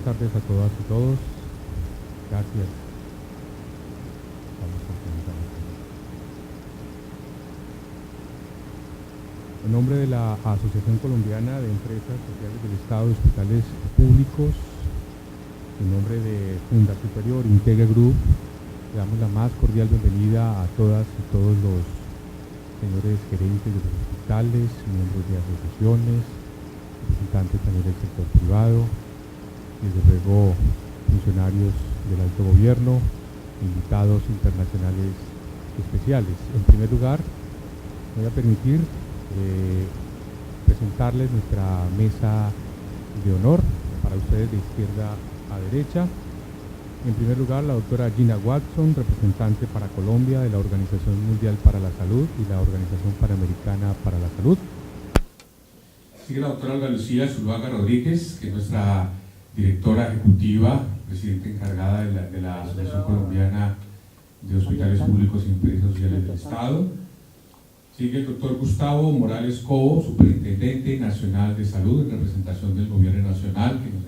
tardes a todas y todos. Gracias. Vamos a comenzar. En nombre de la Asociación Colombiana de Empresas Sociales del Estado y Hospitales Públicos, en nombre de Funda Superior Integra Group, le damos la más cordial bienvenida a todas y todos los señores gerentes de los hospitales, miembros de asociaciones, representantes también del sector privado, desde luego funcionarios del alto gobierno, invitados internacionales especiales. En primer lugar, voy a permitir presentarles nuestra mesa de honor para ustedes de izquierda a derecha. En primer lugar, la doctora Gina Watson, representante para Colombia de la Organización Mundial para la Salud y la Organización Panamericana para la Salud. Sigue la doctora Olga Lucía Zuluaga Rodríguez, que es nuestra directora ejecutiva, presidenta encargada de la Asociación Colombiana de Hospitales Públicos y Empresas Sociales del Estado. Sigue el doctor Gustavo Morales Cobo, superintendente nacional de salud en representación del gobierno nacional, que nos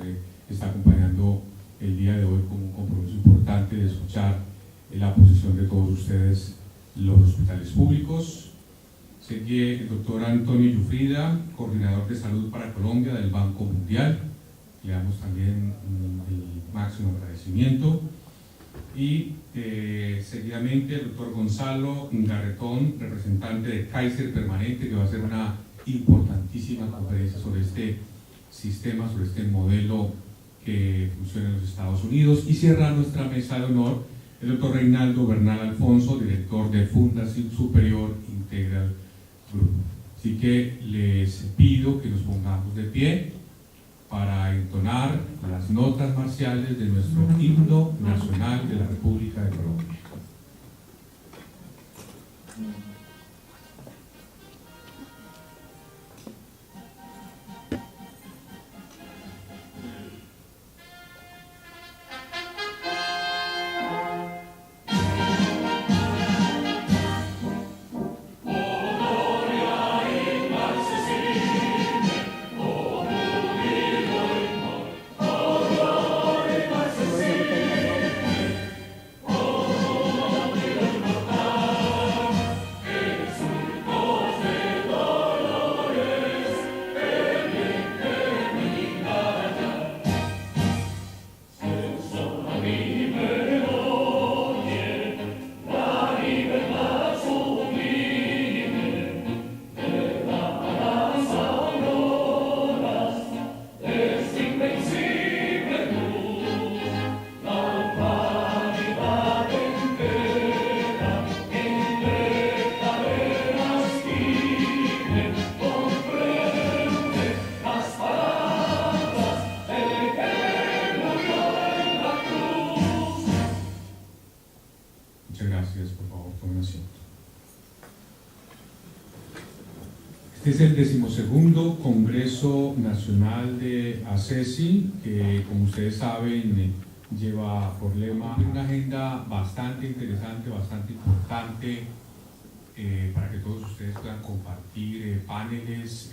está acompañando el día de hoy con un compromiso importante de escuchar la posición de todos ustedes, los hospitales públicos. Sigue el doctor Antonio Yufrida, coordinador de salud para Colombia del Banco Mundial. Le damos también el máximo agradecimiento. Y seguidamente el doctor Gonzalo Garretón, representante de Kaiser Permanente, que va a hacer una importantísima conferencia sobre este sistema, sobre este modelo que funciona en los Estados Unidos. Y cierra nuestra mesa de honor el doctor Reinaldo Bernal Alfonso, director de Fundación Superior Integral Group. Así que les pido que nos pongamos de pie para entonar las notas marciales de nuestro himno nacional de la República de Colombia. Este es el 12º Congreso Nacional de ACESI, que como ustedes saben lleva por lema una agenda bastante interesante, bastante importante, para que todos ustedes puedan compartir paneles,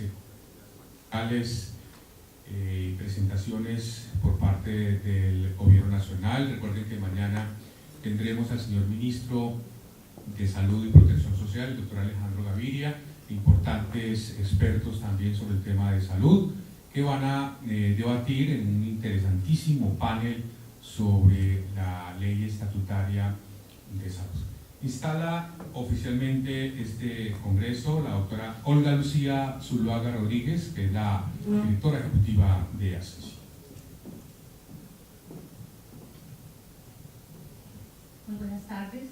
presentaciones por parte del Gobierno Nacional. Recuerden que mañana tendremos al señor Ministro de Salud y Protección Social, el doctor Alejandro Gaviria, importantes expertos también sobre el tema de salud, que van a debatir en un interesantísimo panel sobre la ley estatutaria de salud. Instala oficialmente este congreso la doctora Olga Lucía Zuluaga Rodríguez, que es la directora ejecutiva de ACESI. Muy buenas tardes.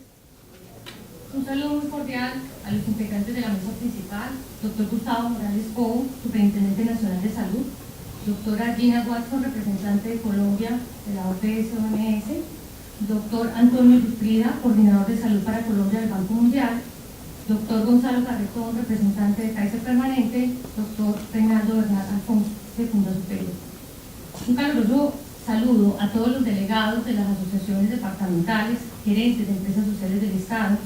Un saludo muy cordial a los integrantes de la mesa principal, doctor Gustavo Morales Cobo, superintendente nacional de salud, doctora Gina Watson, representante de Colombia de la OPS-OMS, doctor Antonio Yufrida, coordinador de salud para Colombia del Banco Mundial, doctor Gonzalo Garretón, representante de Kaiser Permanente, doctor Reinaldo Bernal Alfonso, de Funda Superior. Un caluroso saludo a todos los delegados de las asociaciones departamentales, gerentes de empresas sociales del Estado,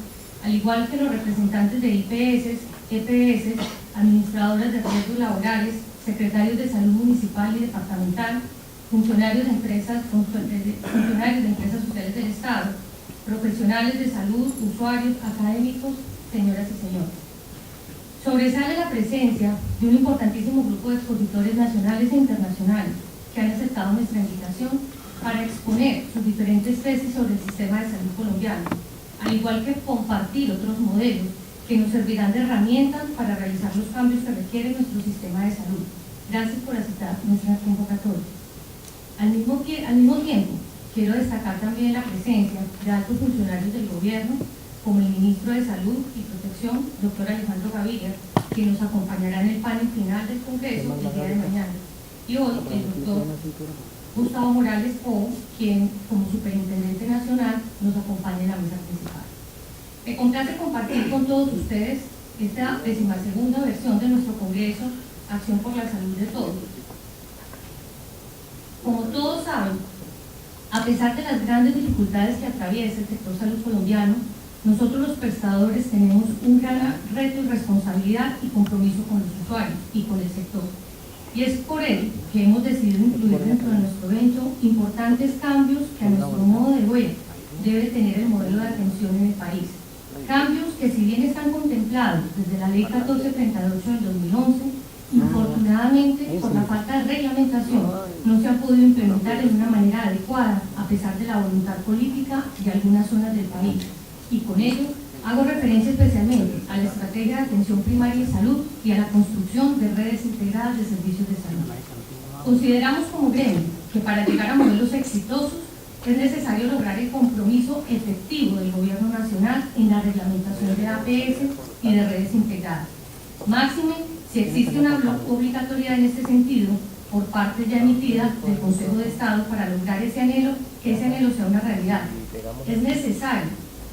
al igual que los representantes de IPS, EPS, administradoras de riesgos laborales, secretarios de salud municipal y departamental, funcionarios de empresas sociales del Estado, profesionales de salud, usuarios, académicos, señoras y señores. Sobresale la presencia de un importantísimo grupo de expositores nacionales e internacionales que han aceptado nuestra invitación para exponer sus diferentes tesis sobre el sistema de salud colombiano, al igual que compartir otros modelos que nos servirán de herramienta para realizar los cambios que requiere nuestro sistema de salud. Gracias por aceptar nuestra convocatoria. Al mismo tiempo, quiero destacar también la presencia de altos funcionarios del gobierno, como el ministro de Salud y Protección, doctor Alejandro Gaviria, que nos acompañará en el panel final del Congreso el día de mañana. Y hoy, el doctor Gustavo Morales Pou, quien, como Superintendente Nacional, nos acompaña en la mesa principal. Me complace compartir con todos ustedes esta 12ª versión de nuestro Congreso, Acción por la Salud de Todos. Como todos saben, a pesar de las grandes dificultades que atraviesa el sector salud colombiano, nosotros los prestadores tenemos un gran reto y responsabilidad y compromiso con los usuarios y con el sector. Y es por ello que hemos decidido incluir dentro de nuestro evento importantes cambios que a nuestro modo de ver debe tener el modelo de atención en el país. Cambios que, si bien están contemplados desde la Ley 1438 del 2011, infortunadamente, por la falta de reglamentación, no se ha podido implementar de una manera adecuada, a pesar de la voluntad política de algunas zonas del país. Y con ello, hago referencia especialmente a la estrategia de atención primaria y salud y a la construcción de redes integradas de servicios de salud. Consideramos como gremio que para llegar a modelos exitosos es necesario lograr el compromiso efectivo del Gobierno Nacional en la reglamentación de APS y de redes integradas. Máxime, si existe una obligatoriedad en este sentido por parte ya emitida del Consejo de Estado para lograr ese anhelo, que ese anhelo sea una realidad. Es necesario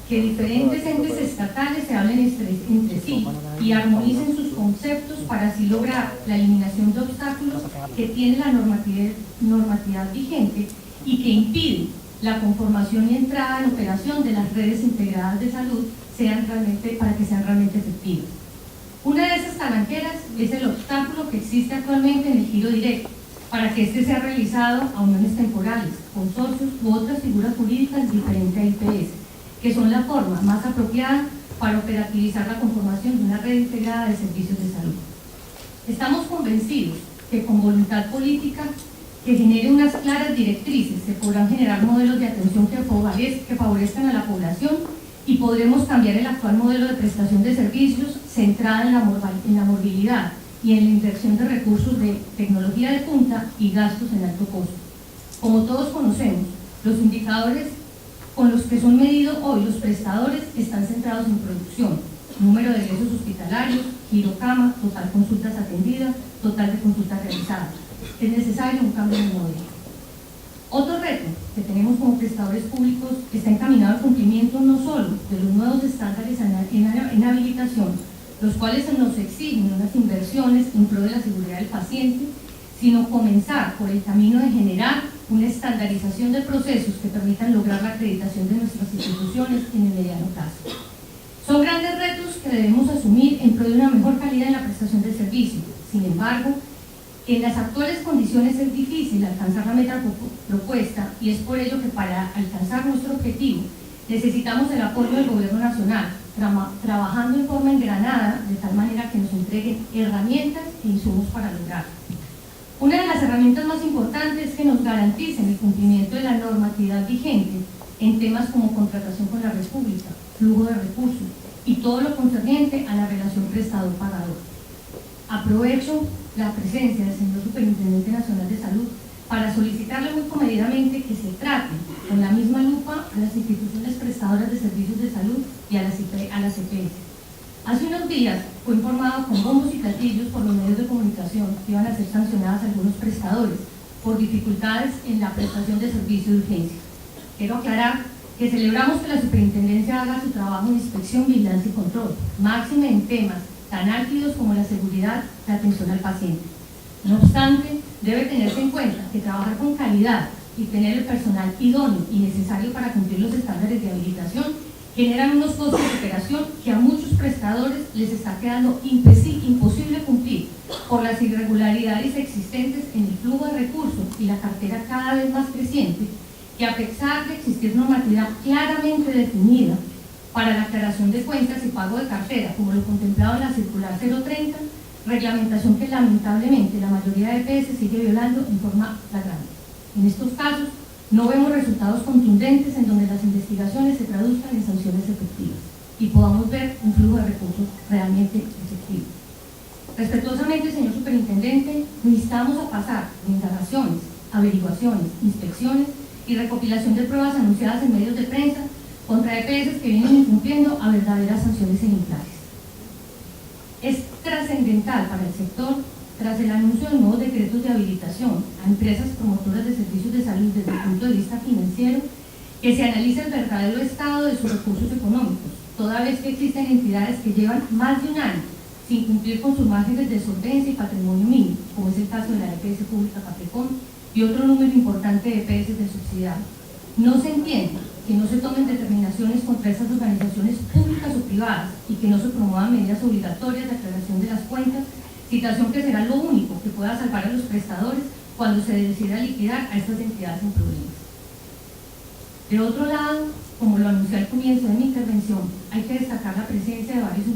que diferentes entes estatales se hablen entre sí y armonicen sus conceptos para así lograr la eliminación de obstáculos que tiene la normatividad vigente y que impiden la conformación y entrada en operación de las redes integradas de salud para que sean realmente efectivas. Una de esas talanqueras es el obstáculo que existe actualmente en el giro directo, para que este sea realizado a uniones temporales, consorcios u otras figuras jurídicas diferentes a IPS, que son la forma más apropiada para operativizar la conformación de una red integrada de servicios de salud. Estamos convencidos que con voluntad política que genere unas claras directrices se podrán generar modelos de atención que favorezcan a la población y podremos cambiar el actual modelo de prestación de servicios centrada en la movilidad y en la inversión de recursos de tecnología de punta y gastos en alto costo. Como todos conocemos, los indicadores con los que son medidos hoy los prestadores están centrados en producción, número de ingresos hospitalarios, giro cama, total consultas atendidas, total de consultas realizadas. Es necesario un cambio de modelo. Otro reto que tenemos como prestadores públicos está encaminado al cumplimiento no solo de los nuevos estándares en habilitación, los cuales nos exigen unas inversiones en pro de la seguridad del paciente, sino comenzar por el camino de generar una estandarización de procesos que permitan lograr la acreditación de nuestras instituciones en el mediano plazo. Son grandes retos que debemos asumir en pro de una mejor calidad en la prestación del servicio. Sin embargo, en las actuales condiciones es difícil alcanzar la meta propuesta y es por ello que para alcanzar nuestro objetivo necesitamos el apoyo del Gobierno Nacional, trabajando en forma engranada de tal manera que nos entreguen herramientas e insumos para lograrlo. Una de las herramientas más importantes es que nos garanticen el cumplimiento de la normatividad vigente en temas como contratación con la República, flujo de recursos y todo lo concerniente a la relación prestador-pagador. Aprovecho la presencia del señor Superintendente Nacional de Salud para solicitarle muy comedidamente que se trate con la misma lupa a las instituciones prestadoras de servicios de salud y a las EPS. Hace unos días fue informado con bombos y platillos por los medios de comunicación que iban a ser sancionadas algunos prestadores por dificultades en la prestación de servicios de urgencia. Quiero aclarar que celebramos que la Superintendencia haga su trabajo de inspección, vigilancia y control, máxime en temas tan álgidos como la seguridad de atención al paciente. No obstante, debe tenerse en cuenta que trabajar con calidad y tener el personal idóneo y necesario para cumplir los estándares de habilitación generan unos costos de operación que a muchos prestadores les está quedando imposible cumplir por las irregularidades existentes en el flujo de recursos y la cartera cada vez más creciente, que a pesar de existir normativa claramente definida para la aclaración de cuentas y pago de cartera, como lo contemplado en la circular 030, reglamentación que lamentablemente la mayoría de EPS sigue violando en forma flagrante. En estos casos, no vemos resultados contundentes en donde las investigaciones se traduzcan en sanciones efectivas y podamos ver un flujo de recursos realmente efectivo. Respetuosamente, señor superintendente, necesitamos a pasar de indagaciones, averiguaciones, inspecciones y recopilación de pruebas anunciadas en medios de prensa contra EPS que vienen incumpliendo a verdaderas sanciones ejemplares. Es trascendental para el sector, tras el anuncio de nuevos decretos de habilitación a empresas promotoras de servicios de salud desde el punto de vista financiero, que se analice el verdadero estado de sus recursos económicos, toda vez que existen entidades que llevan más de un año sin cumplir con sus márgenes de solvencia y patrimonio mínimo, como es el caso de la EPS Pública Capricorn y otro número importante de EPS del subsidiado. No se entiende que no se tomen determinaciones contra esas organizaciones públicas o privadas y que no se promuevan medidas obligatorias de aclaración de las cuentas, situación que será lo único que pueda salvar a los prestadores cuando se decida liquidar a estas entidades en problemas. De otro lado, como lo anuncié al comienzo de mi intervención, hay que destacar la presencia de varios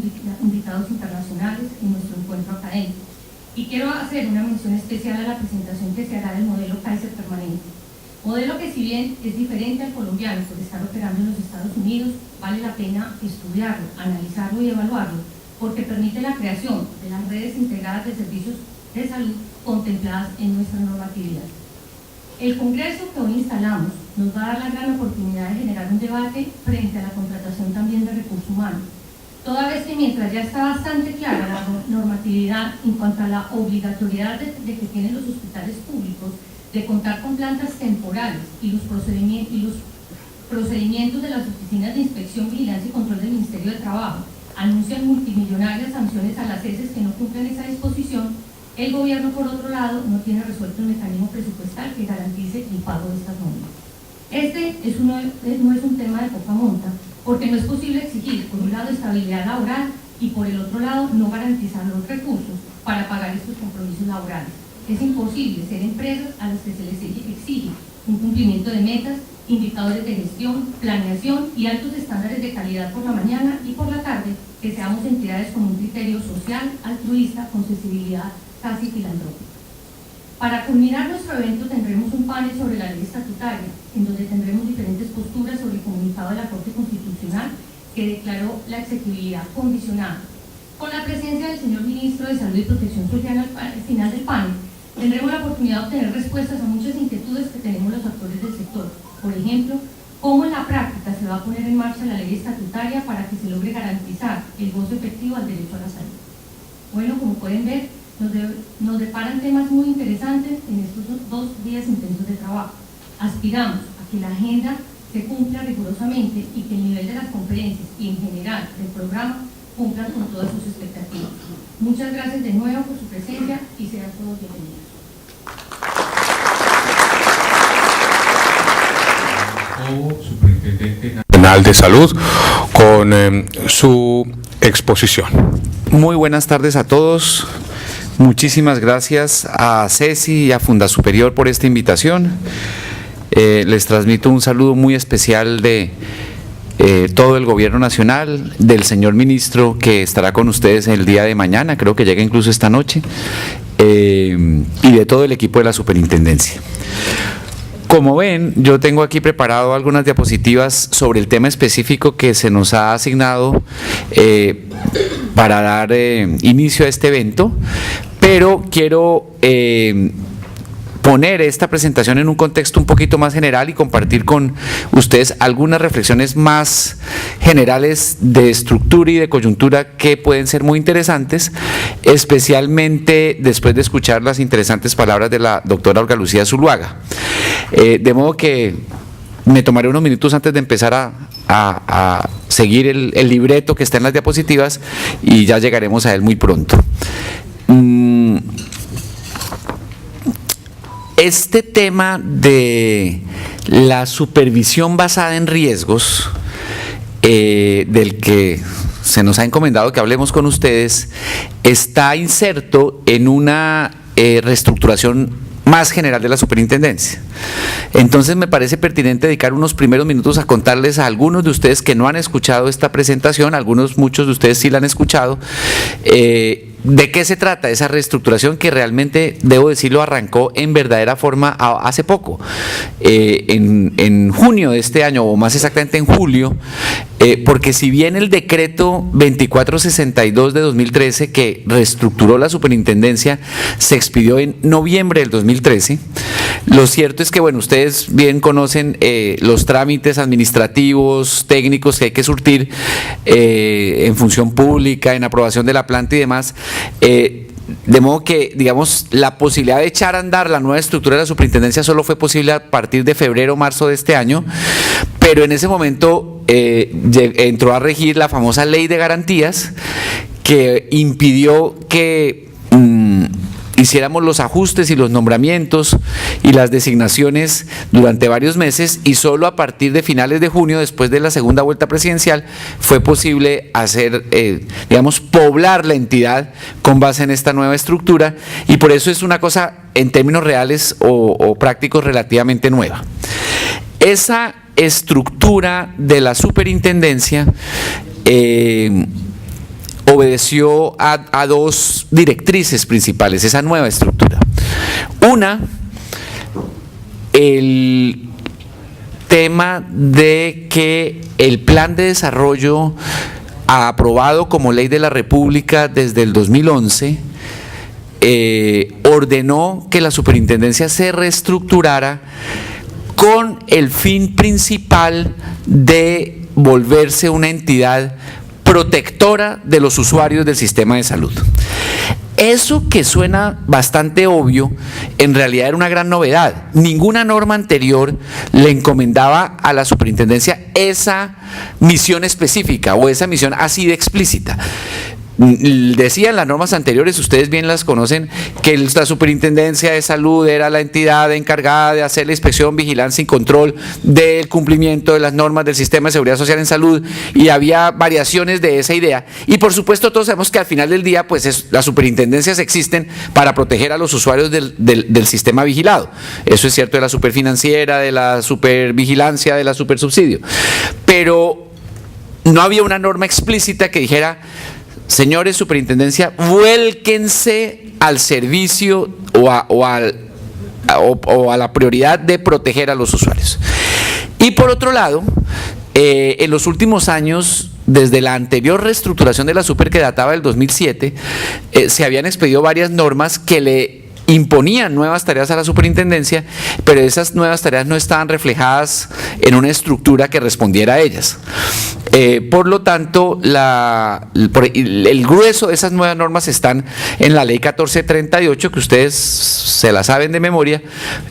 invitados internacionales en nuestro encuentro académico. Y quiero hacer una mención especial a la presentación que se hará del modelo Kaiser permanente. Modelo que, si bien es diferente al colombiano por estar operando en los Estados Unidos, vale la pena estudiarlo, analizarlo y evaluarlo, porque permite la creación de las redes integradas de servicios de salud contempladas en nuestra normatividad. El Congreso que hoy instalamos nos va a dar la gran oportunidad de generar un debate frente a la contratación también de recursos humanos, toda vez que mientras ya está bastante clara la normatividad en cuanto a la obligatoriedad de que tienen los hospitales públicos de contar con plantas temporales y los procedimientos de las oficinas de inspección, vigilancia y control del Ministerio de Trabajo anuncian multimillonarias sanciones a las ESES que no cumplen esa disposición, el gobierno, por otro lado, no tiene resuelto el mecanismo presupuestal que garantice el pago de estas nóminas. No es un tema de poca monta, porque no es posible exigir, por un lado, estabilidad laboral y, por el otro lado, no garantizar los recursos para pagar estos compromisos laborales. Es imposible ser empresas a las que se les exige un cumplimiento de metas, indicadores de gestión, planeación y altos estándares de calidad por la mañana y por la tarde, que seamos entidades con un criterio social, altruista, con sensibilidad casi filantrópica. Para culminar nuestro evento tendremos un panel sobre la ley estatutaria, en donde tendremos diferentes posturas sobre el comunicado de la Corte Constitucional que declaró la exequibilidad condicionada. Con la presencia del señor Ministro de Salud y Protección Social al final del panel, tendremos la oportunidad de obtener respuestas a muchas inquietudes que tenemos los actores del sector. Por ejemplo, cómo en la práctica se va a poner en marcha la ley estatutaria para que se logre garantizar el goce efectivo al derecho a la salud. Bueno, como pueden ver, nos deparan temas muy interesantes en estos 2 días intensos de trabajo. Aspiramos a que la agenda se cumpla rigurosamente y que el nivel de las conferencias y en general del programa cumplan con todas sus expectativas. Muchas gracias de nuevo por su presencia y sean todos bienvenidos. Superintendente Nacional de Salud, con su exposición. Muy buenas tardes a todos. Muchísimas gracias a Ceci y a Fundasuperior por esta invitación. Les transmito un saludo muy especial de todo el Gobierno Nacional, del señor Ministro que estará con ustedes el día de mañana, creo que llega incluso esta noche, y de todo el equipo de la Superintendencia. Como ven, yo tengo aquí preparado algunas diapositivas sobre el tema específico que se nos ha asignado para dar inicio a este evento, pero quiero poner esta presentación en un contexto un poquito más general y compartir con ustedes algunas reflexiones más generales de estructura y de coyuntura que pueden ser muy interesantes, especialmente después de escuchar las interesantes palabras de la doctora Olga Lucía Zuluaga. De modo que me tomaré unos minutos antes de empezar a seguir el libreto que está en las diapositivas y ya llegaremos a él muy pronto. Este tema de la supervisión basada en riesgos del que se nos ha encomendado que hablemos con ustedes, está inserto en una reestructuración más general de la superintendencia. Entonces me parece pertinente dedicar unos primeros minutos a contarles a algunos de ustedes que no han escuchado esta presentación, muchos de ustedes sí la han escuchado, ¿de qué se trata esa reestructuración que realmente, debo decirlo, arrancó en verdadera forma hace poco? En junio de este año, o más exactamente en julio, porque si bien el decreto 2462 de 2013 que reestructuró la superintendencia se expidió en noviembre del 2013, lo cierto es que, bueno, ustedes bien conocen los trámites administrativos, técnicos que hay que surtir en función pública, en aprobación de la planta y demás. De modo que, digamos, la posibilidad de echar a andar la nueva estructura de la superintendencia solo fue posible a partir de febrero o marzo de este año, pero en ese momento entró a regir la famosa ley de garantías que impidió que hiciéramos los ajustes y los nombramientos y las designaciones durante varios meses, y solo a partir de finales de junio, después de la segunda vuelta presidencial, fue posible hacer, digamos, poblar la entidad con base en esta nueva estructura, y por eso es una cosa en términos reales o prácticos relativamente nueva. Esa estructura de la superintendencia obedeció a dos directrices principales, esa nueva estructura. Una, el tema de que el plan de desarrollo aprobado como ley de la República desde el 2011 ordenó que la superintendencia se reestructurara con el fin principal de volverse una entidad protectora de los usuarios del sistema de salud. Eso, que suena bastante obvio, en realidad era una gran novedad. Ninguna norma anterior le encomendaba a la superintendencia esa misión específica o esa misión así de explícita. Decían las normas anteriores, ustedes bien las conocen, que la superintendencia de salud era la entidad encargada de hacer la inspección, vigilancia y control del cumplimiento de las normas del sistema de seguridad social en salud, y había variaciones de esa idea. Y por supuesto todos sabemos que al final del día, pues las superintendencias existen para proteger a los usuarios del sistema vigilado. Eso es cierto de la superfinanciera, de la supervigilancia, de la supersubsidio. Pero no había una norma explícita que dijera: señores superintendencia, vuélquense al servicio o a la prioridad de proteger a los usuarios. Y por otro lado, en los últimos años, desde la anterior reestructuración de la super, que databa del 2007, se habían expedido varias normas que le imponían nuevas tareas a la superintendencia, pero esas nuevas tareas no estaban reflejadas en una estructura que respondiera a ellas. Por lo tanto, el grueso de esas nuevas normas están en la ley 1438, que ustedes se la saben de memoria,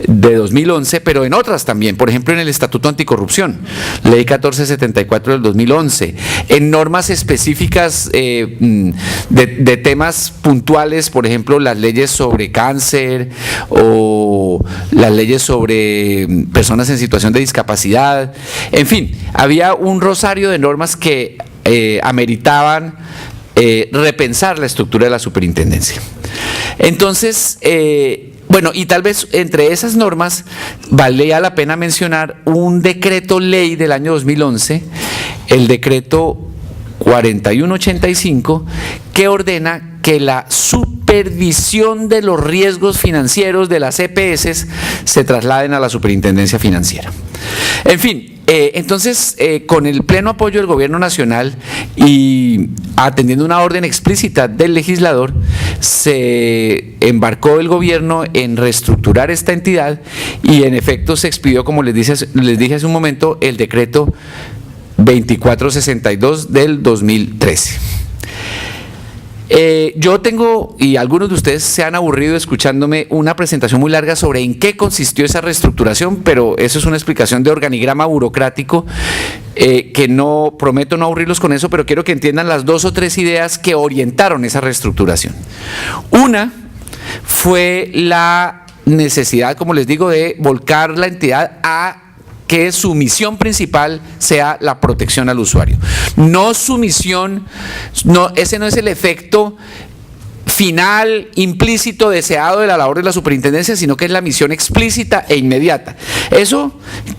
de 2011, pero en otras también, por ejemplo en el Estatuto Anticorrupción, ley 1474 del 2011, en normas específicas de temas puntuales, por ejemplo las leyes sobre cáncer o las leyes sobre personas en situación de discapacidad. En fin, había un rosario de normas que ameritaban repensar la estructura de la superintendencia. Entonces, bueno, y tal vez entre esas normas valía la pena mencionar un decreto ley del año 2011, el decreto 4185, que ordena que la supervisión de los riesgos financieros de las EPS se trasladen a la superintendencia financiera. En fin, entonces, con el pleno apoyo del Gobierno Nacional y atendiendo una orden explícita del legislador, se embarcó el gobierno en reestructurar esta entidad y en efecto se expidió, como les dije hace un momento, el decreto 2462 del 2013. Yo tengo, y algunos de ustedes se han aburrido escuchándome, una presentación muy larga sobre en qué consistió esa reestructuración, pero eso es una explicación de organigrama burocrático que no prometo no aburrirlos con eso, pero quiero que entiendan las dos o tres ideas que orientaron esa reestructuración. Una fue la necesidad, como les digo, de volcar la entidad a que su misión principal sea la protección al usuario. No su misión, no, ese no es el efecto final, implícito, deseado de la labor de la superintendencia, sino que es la misión explícita e inmediata. Eso,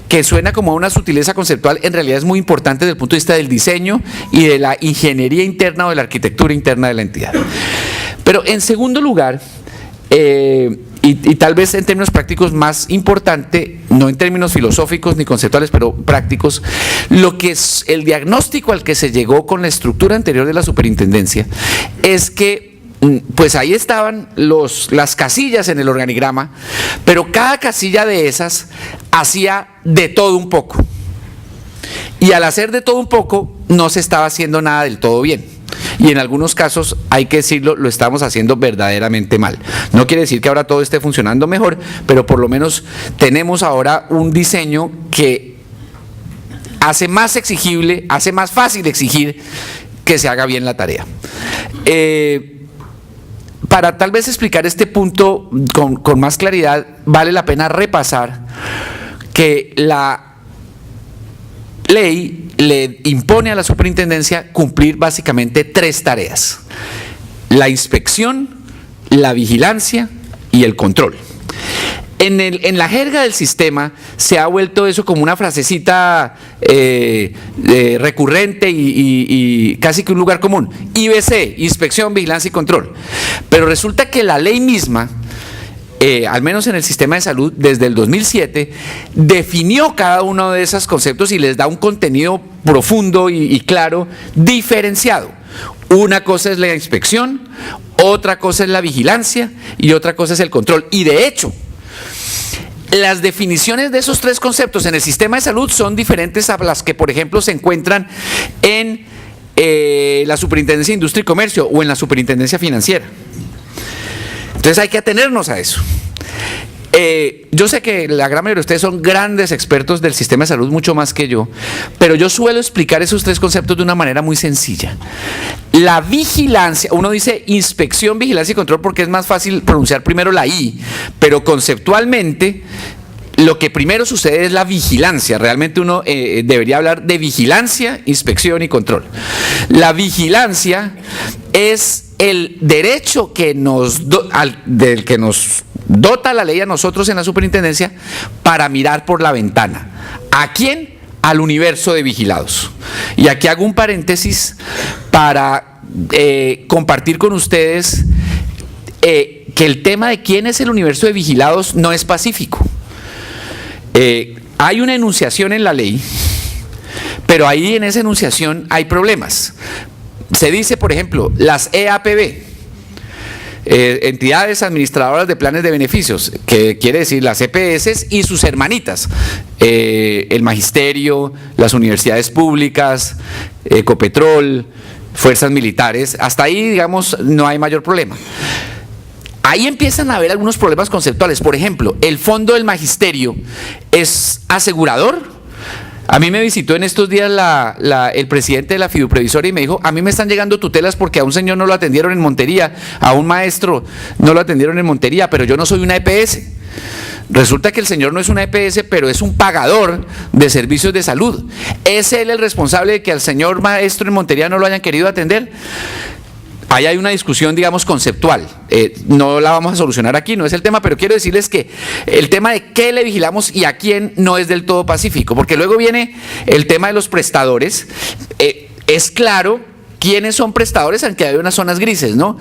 que suena como una sutileza conceptual, en realidad es muy importante desde el punto de vista del diseño y de la ingeniería interna o de la arquitectura interna de la entidad. Pero en segundo lugar, y tal vez en términos prácticos más importante, no en términos filosóficos ni conceptuales, pero prácticos, lo que es el diagnóstico al que se llegó con la estructura anterior de la superintendencia es que pues ahí estaban las casillas en el organigrama, pero cada casilla de esas hacía de todo un poco. Y al hacer de todo un poco, no se estaba haciendo nada del todo bien. Y en algunos casos, hay que decirlo, lo estamos haciendo verdaderamente mal. No quiere decir que ahora todo esté funcionando mejor, pero por lo menos tenemos ahora un diseño que hace más exigible, hace más fácil exigir que se haga bien la tarea. Para tal vez explicar este punto con más claridad, vale la pena repasar que la ley le impone a la superintendencia cumplir básicamente 3 tareas: la inspección, la vigilancia y el control. En la jerga del sistema se ha vuelto eso como una frasecita recurrente y casi que un lugar común. IBC, inspección, vigilancia y control. Pero resulta que la ley misma, al menos en el sistema de salud, desde el 2007, definió cada uno de esos conceptos y les da un contenido profundo y claro, diferenciado. Una cosa es la inspección, otra cosa es la vigilancia y otra cosa es el control. Y de hecho, las definiciones de esos 3 conceptos en el sistema de salud son diferentes a las que, por ejemplo, se encuentran en la Superintendencia de Industria y Comercio o en la Superintendencia Financiera. Entonces hay que atenernos a eso. Yo sé que la gran mayoría de ustedes son grandes expertos del sistema de salud, mucho más que yo, pero yo suelo explicar esos 3 conceptos de una manera muy sencilla. La vigilancia, uno dice inspección, vigilancia y control porque es más fácil pronunciar primero la I, pero conceptualmente lo que primero sucede es la vigilancia. Realmente uno debería hablar de vigilancia, inspección y control. La vigilancia es el derecho que del que nos dota la ley a nosotros en la superintendencia para mirar por la ventana. ¿A quién? Al universo de vigilados. Y aquí hago un paréntesis para compartir con ustedes que el tema de quién es el universo de vigilados no es pacífico. Hay una enunciación en la ley, pero ahí en esa enunciación hay problemas. Se dice, por ejemplo, las EAPB, entidades administradoras de planes de beneficios, que quiere decir las EPS y sus hermanitas, el magisterio, las universidades públicas, Ecopetrol, fuerzas militares. Hasta ahí, digamos, no hay mayor problema. Ahí empiezan a haber algunos problemas conceptuales. Por ejemplo, el fondo del magisterio es asegurador. A mí me visitó en estos días el presidente de la fiduprevisora y me dijo: a mí me están llegando tutelas porque a un señor no lo atendieron en Montería, a un maestro no lo atendieron en Montería, pero yo no soy una EPS. Resulta que el señor no es una EPS, pero es un pagador de servicios de salud. ¿Es él el responsable de que al señor maestro en Montería no lo hayan querido atender? Ahí hay una discusión, digamos, conceptual. No la vamos a solucionar aquí, no es el tema, pero quiero decirles que el tema de qué le vigilamos y a quién no es del todo pacífico, porque luego viene el tema de los prestadores. Es claro quiénes son prestadores, aunque hay unas zonas grises, ¿no?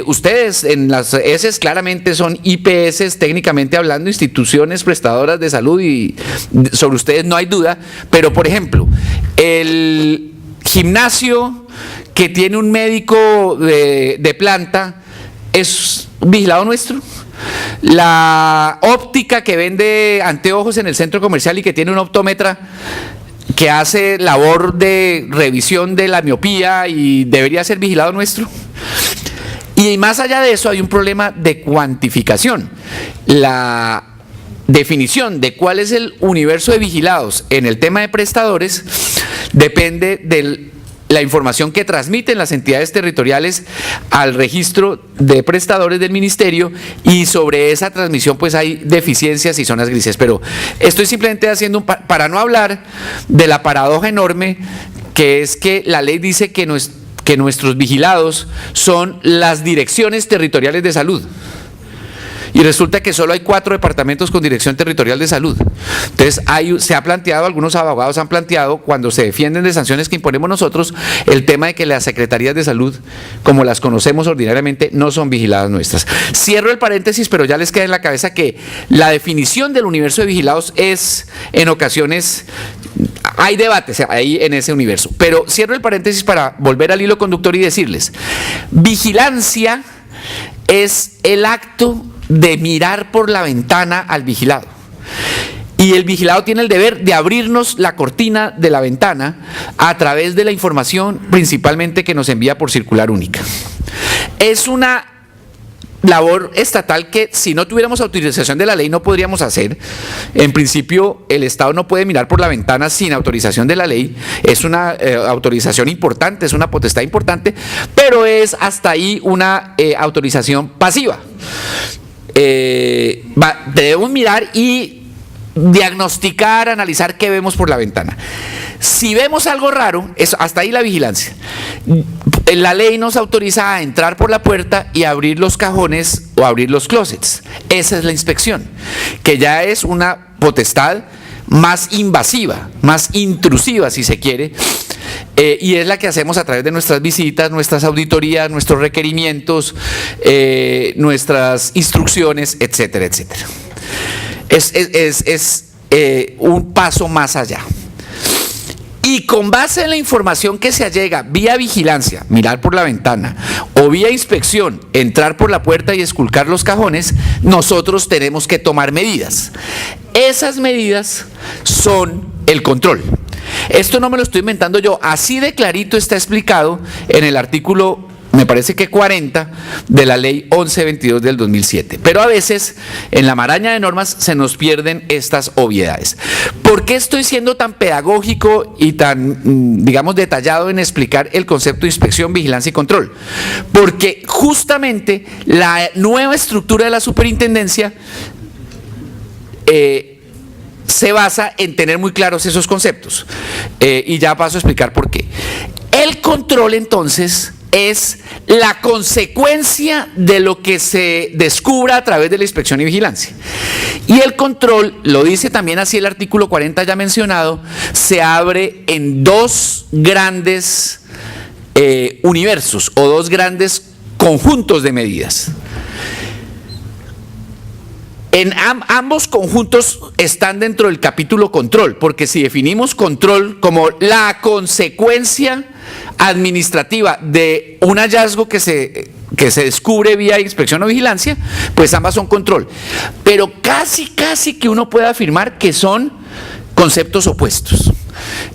Ustedes en las ESES claramente son IPS, técnicamente hablando, instituciones prestadoras de salud, y sobre ustedes no hay duda, pero por ejemplo, el gimnasio que tiene un médico de planta es vigilado nuestro. La óptica que vende anteojos en el centro comercial y que tiene un optómetra que hace labor de revisión de la miopía y debería ser vigilado nuestro. Y más allá de eso hay un problema de cuantificación. La definición de cuál es el universo de vigilados en el tema de prestadores depende del la información que transmiten las entidades territoriales al registro de prestadores del ministerio, y sobre esa transmisión pues hay deficiencias y zonas grises. Pero estoy simplemente haciendo para no hablar de la paradoja enorme que es que la ley dice que nuestros vigilados son las direcciones territoriales de salud. Y resulta que solo hay 4 departamentos con dirección territorial de salud. Entonces se ha planteado, algunos abogados han planteado, cuando se defienden de sanciones que imponemos nosotros, el tema de que las secretarías de salud, como las conocemos ordinariamente, no son vigiladas nuestras. Cierro el paréntesis, pero ya les queda en la cabeza que la definición del universo de vigilados es, en ocasiones, hay debates ahí en ese universo. Pero cierro el paréntesis para volver al hilo conductor y decirles, vigilancia es el acto de mirar por la ventana al vigilado. Y el vigilado tiene el deber de abrirnos la cortina de la ventana a través de la información principalmente que nos envía por circular única. Es una labor estatal que, si no tuviéramos autorización de la ley, no podríamos hacer. En principio, el Estado no puede mirar por la ventana sin autorización de la ley. Es una autorización importante, es una potestad importante, pero es hasta ahí una autorización pasiva. Debemos mirar y diagnosticar, analizar qué vemos por la ventana. Si vemos algo raro, hasta ahí la vigilancia. La ley nos autoriza a entrar por la puerta y abrir los cajones o abrir los closets. Esa es la inspección, que ya es una potestad más invasiva, más intrusiva, si se quiere, y es la que hacemos a través de nuestras visitas, nuestras auditorías, nuestros requerimientos, nuestras instrucciones, etcétera, etcétera. Es un paso más allá. Y con base en la información que se allega vía vigilancia, mirar por la ventana, o vía inspección, entrar por la puerta y esculcar los cajones, nosotros tenemos que tomar medidas. Esas medidas son el control. Esto no me lo estoy inventando yo, así de clarito está explicado en el artículo, me parece que 40, de la ley 1122 del 2007. Pero a veces, en la maraña de normas, se nos pierden estas obviedades. ¿Por qué estoy siendo tan pedagógico y tan, digamos, detallado en explicar el concepto de inspección, vigilancia y control? Porque justamente la nueva estructura de la superintendencia se basa en tener muy claros esos conceptos. Y ya paso a explicar por qué. El control, entonces, es la consecuencia de lo que se descubra a través de la inspección y vigilancia. Y el control, lo dice también así el artículo 40 ya mencionado, se abre en 2 grandes universos o 2 grandes conjuntos de medidas. En ambos conjuntos están dentro del capítulo control, porque si definimos control como la consecuencia administrativa de un hallazgo que se descubre vía inspección o vigilancia, pues ambas son control. Pero casi que uno puede afirmar que son conceptos opuestos,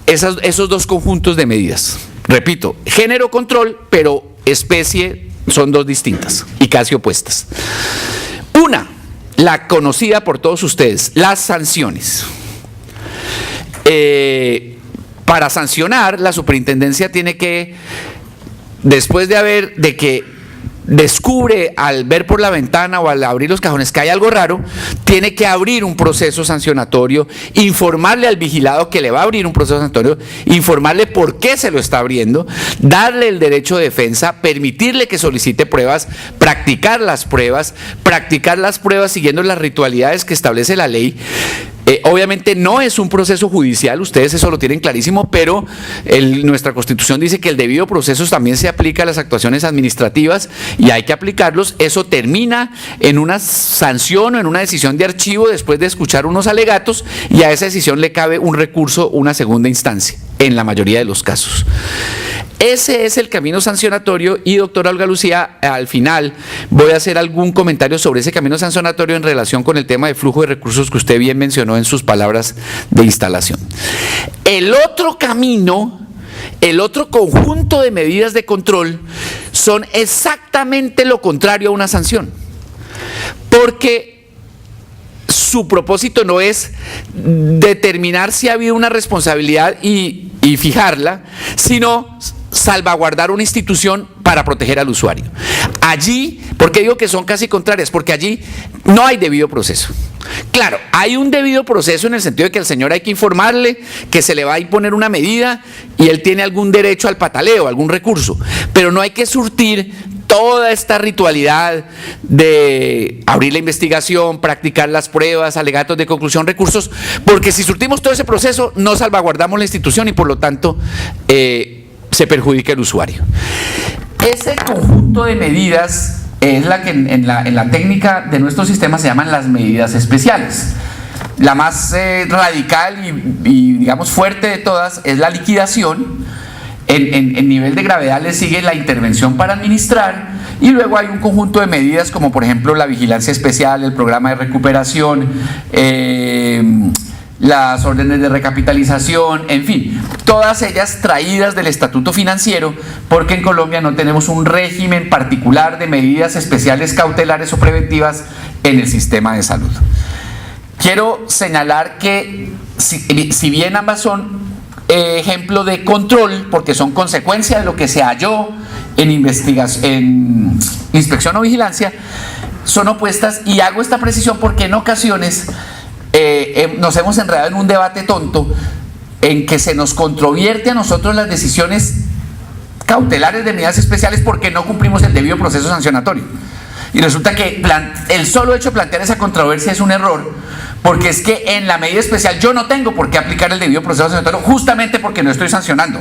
esos 2 conjuntos de medidas. Repito, género control, pero especie son 2 distintas y casi opuestas. Una, la conocida por todos ustedes, las sanciones. Para sancionar, la superintendencia tiene que, después de que descubre al ver por la ventana o al abrir los cajones que hay algo raro, tiene que abrir un proceso sancionatorio, informarle al vigilado que le va a abrir un proceso sancionatorio, informarle por qué se lo está abriendo, darle el derecho de defensa, permitirle que solicite pruebas, practicar las pruebas siguiendo las ritualidades que establece la ley. Obviamente no es un proceso judicial, ustedes eso lo tienen clarísimo, pero nuestra Constitución dice que el debido proceso también se aplica a las actuaciones administrativas y hay que aplicarlos. Eso termina en una sanción o en una decisión de archivo después de escuchar unos alegatos, y a esa decisión le cabe un recurso, una segunda instancia, en la mayoría de los casos. Ese es el camino sancionatorio, y doctora Olga Lucía, al final voy a hacer algún comentario sobre ese camino sancionatorio en relación con el tema de flujo de recursos que usted bien mencionó en sus palabras de instalación. El otro camino, el otro conjunto de medidas de control son exactamente lo contrario a una sanción, porque su propósito no es determinar si ha habido una responsabilidad y fijarla, sino salvaguardar una institución para proteger al usuario. Allí, ¿por qué digo que son casi contrarias? Porque allí no hay debido proceso. Claro, hay un debido proceso en el sentido de que al señor hay que informarle que se le va a imponer una medida y él tiene algún derecho al pataleo, algún recurso, pero no hay que surtir toda esta ritualidad de abrir la investigación, practicar las pruebas, alegatos de conclusión, recursos, porque si surtimos todo ese proceso no salvaguardamos la institución y por lo tanto se perjudica el usuario. Ese conjunto de medidas es la que en la técnica de nuestro sistema se llaman las medidas especiales. La más radical y digamos fuerte de todas es la liquidación. En nivel de gravedad le sigue la intervención para administrar y luego hay un conjunto de medidas como por ejemplo la vigilancia especial, el programa de recuperación, las órdenes de recapitalización, en fin, todas ellas traídas del estatuto financiero, porque en Colombia no tenemos un régimen particular de medidas especiales cautelares o preventivas en el sistema de salud. Quiero señalar que si bien ambas son ejemplo de control, porque son consecuencia de lo que se halló en inspección o vigilancia, son opuestas, y hago esta precisión porque en ocasiones nos hemos enredado en un debate tonto en que se nos controvierte a nosotros las decisiones cautelares de medidas especiales porque no cumplimos el debido proceso sancionatorio. Y resulta que el solo hecho de plantear esa controversia es un error, porque es que en la medida especial yo no tengo por qué aplicar el debido proceso sancionatorio justamente porque no estoy sancionando.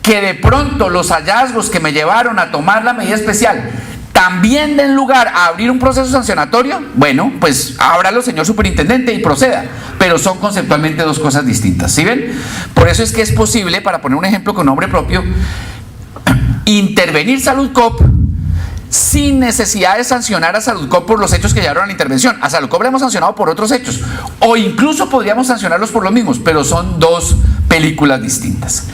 Que de pronto los hallazgos que me llevaron a tomar la medida especial también den lugar a abrir un proceso sancionatorio, bueno, pues ábralo, señor superintendente, y proceda, pero son conceptualmente dos cosas distintas, ¿sí ven? Por eso es que es posible, para poner un ejemplo con nombre propio, intervenir Saludcop sin necesidad de sancionar a Saludcop por los hechos que llevaron a la intervención. A Saludcop le hemos sancionado por otros hechos, o incluso podríamos sancionarlos por los mismos, pero son dos películas distintas.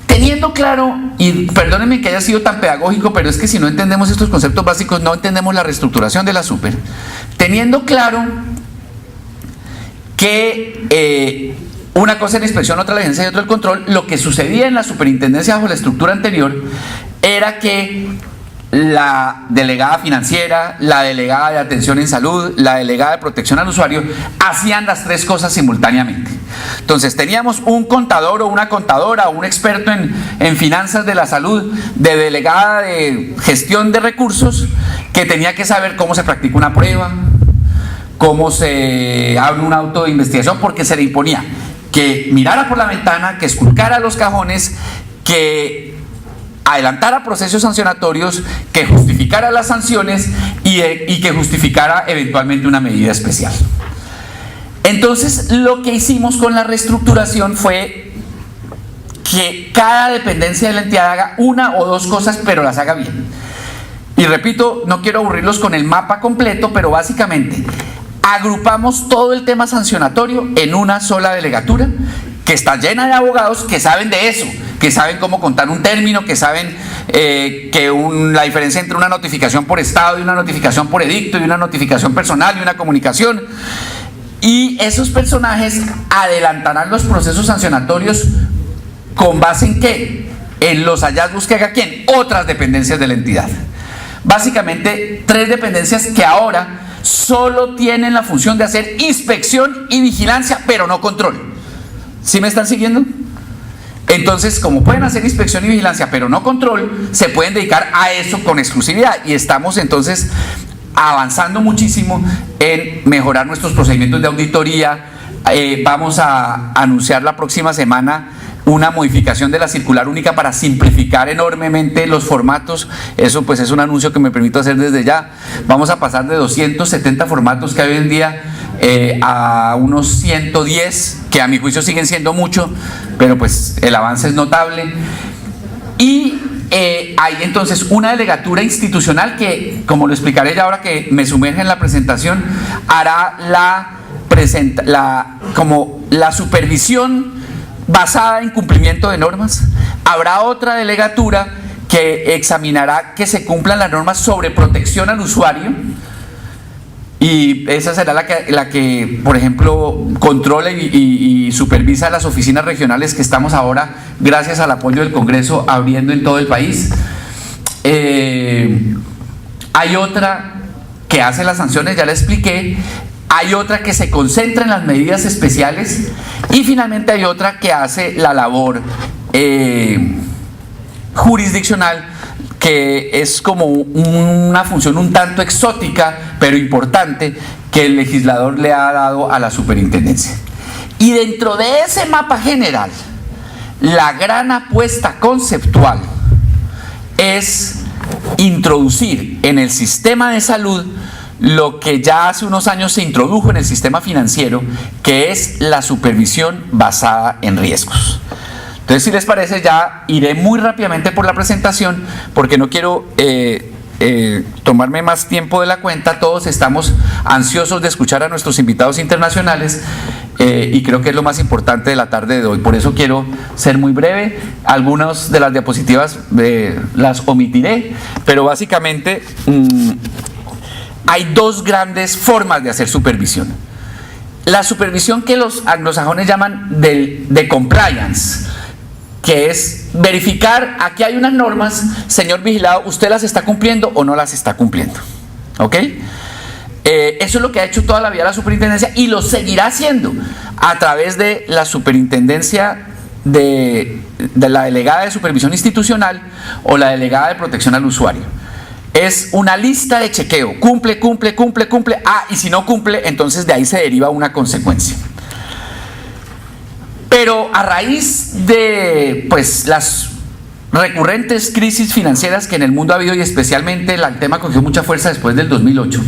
Teniendo claro, y perdónenme que haya sido tan pedagógico, pero es que si no entendemos estos conceptos básicos, no entendemos la reestructuración de la super. Teniendo claro que una cosa es la inspección, otra la vigilancia y otra el control, lo que sucedía en la superintendencia bajo la estructura anterior era que la delegada financiera, la delegada de atención en salud, la delegada de protección al usuario hacían las tres cosas simultáneamente. Entonces teníamos un contador o una contadora o un experto en finanzas de la salud, de delegada de gestión de recursos, que tenía que saber cómo se practica una prueba, cómo se abre un auto de investigación, porque se le imponía que mirara por la ventana, que esculcara los cajones, que adelantara procesos sancionatorios, que justificara las sanciones y que justificara eventualmente una medida especial. Entonces, lo que hicimos con la reestructuración fue que cada dependencia de la entidad haga una o dos cosas, pero las haga bien. Y repito, no quiero aburrirlos con el mapa completo, pero básicamente agrupamos todo el tema sancionatorio en una sola delegatura que está llena de abogados que saben de eso, que saben cómo contar un término, que saben la diferencia entre una notificación por estado y una notificación por edicto y una notificación personal y una comunicación. Y esos personajes adelantarán los procesos sancionatorios ¿con base en qué? En los hallazgos que haga ¿quién? Otras dependencias de la entidad. Básicamente tres dependencias que ahora solo tienen la función de hacer inspección y vigilancia, pero no control. ¿Sí me están siguiendo? Entonces, como pueden hacer inspección y vigilancia, pero no control, se pueden dedicar a eso con exclusividad. Y estamos entonces avanzando muchísimo en mejorar nuestros procedimientos de auditoría. Vamos a anunciar la próxima semana una modificación de la circular única para simplificar enormemente los formatos. Eso pues es un anuncio que me permito hacer desde ya. Vamos a pasar de 270 formatos que hay hoy en día a unos 110, que a mi juicio siguen siendo mucho, pero pues el avance es notable. Y hay entonces una delegatura institucional que, como lo explicaré ya ahora que me sumerge en la presentación, hará la supervisión basada en cumplimiento de normas. Habrá otra delegatura que examinará que se cumplan las normas sobre protección al usuario Y esa será la que por ejemplo, controla y supervisa las oficinas regionales que estamos ahora, gracias al apoyo del Congreso, abriendo en todo el país. Hay otra que hace las sanciones, ya le expliqué. Hay otra que se concentra en las medidas especiales. Y finalmente hay otra que hace la labor jurisdiccional, que es como una función un tanto exótica, pero importante, que el legislador le ha dado a la superintendencia. Y dentro de ese mapa general, la gran apuesta conceptual es introducir en el sistema de salud lo que ya hace unos años se introdujo en el sistema financiero, que es la supervisión basada en riesgos. Entonces, si les parece, ya iré muy rápidamente por la presentación, porque no quiero tomarme más tiempo de la cuenta. Todos estamos ansiosos de escuchar a nuestros invitados internacionales y creo que es lo más importante de la tarde de hoy. Por eso quiero ser muy breve. Algunas de las diapositivas las omitiré, pero básicamente hay dos grandes formas de hacer supervisión. La supervisión que los anglosajones llaman de compliance, que es verificar, aquí hay unas normas, señor vigilado, ¿usted las está cumpliendo o no las está cumpliendo? ¿Ok? Eso es lo que ha hecho toda la vida la superintendencia y lo seguirá haciendo a través de la superintendencia de la delegada de supervisión institucional o la delegada de protección al usuario. Es una lista de chequeo, cumple, y si no cumple, entonces de ahí se deriva una consecuencia. Pero a raíz de las recurrentes crisis financieras que en el mundo ha habido, y especialmente el tema cogió mucha fuerza después del 2008,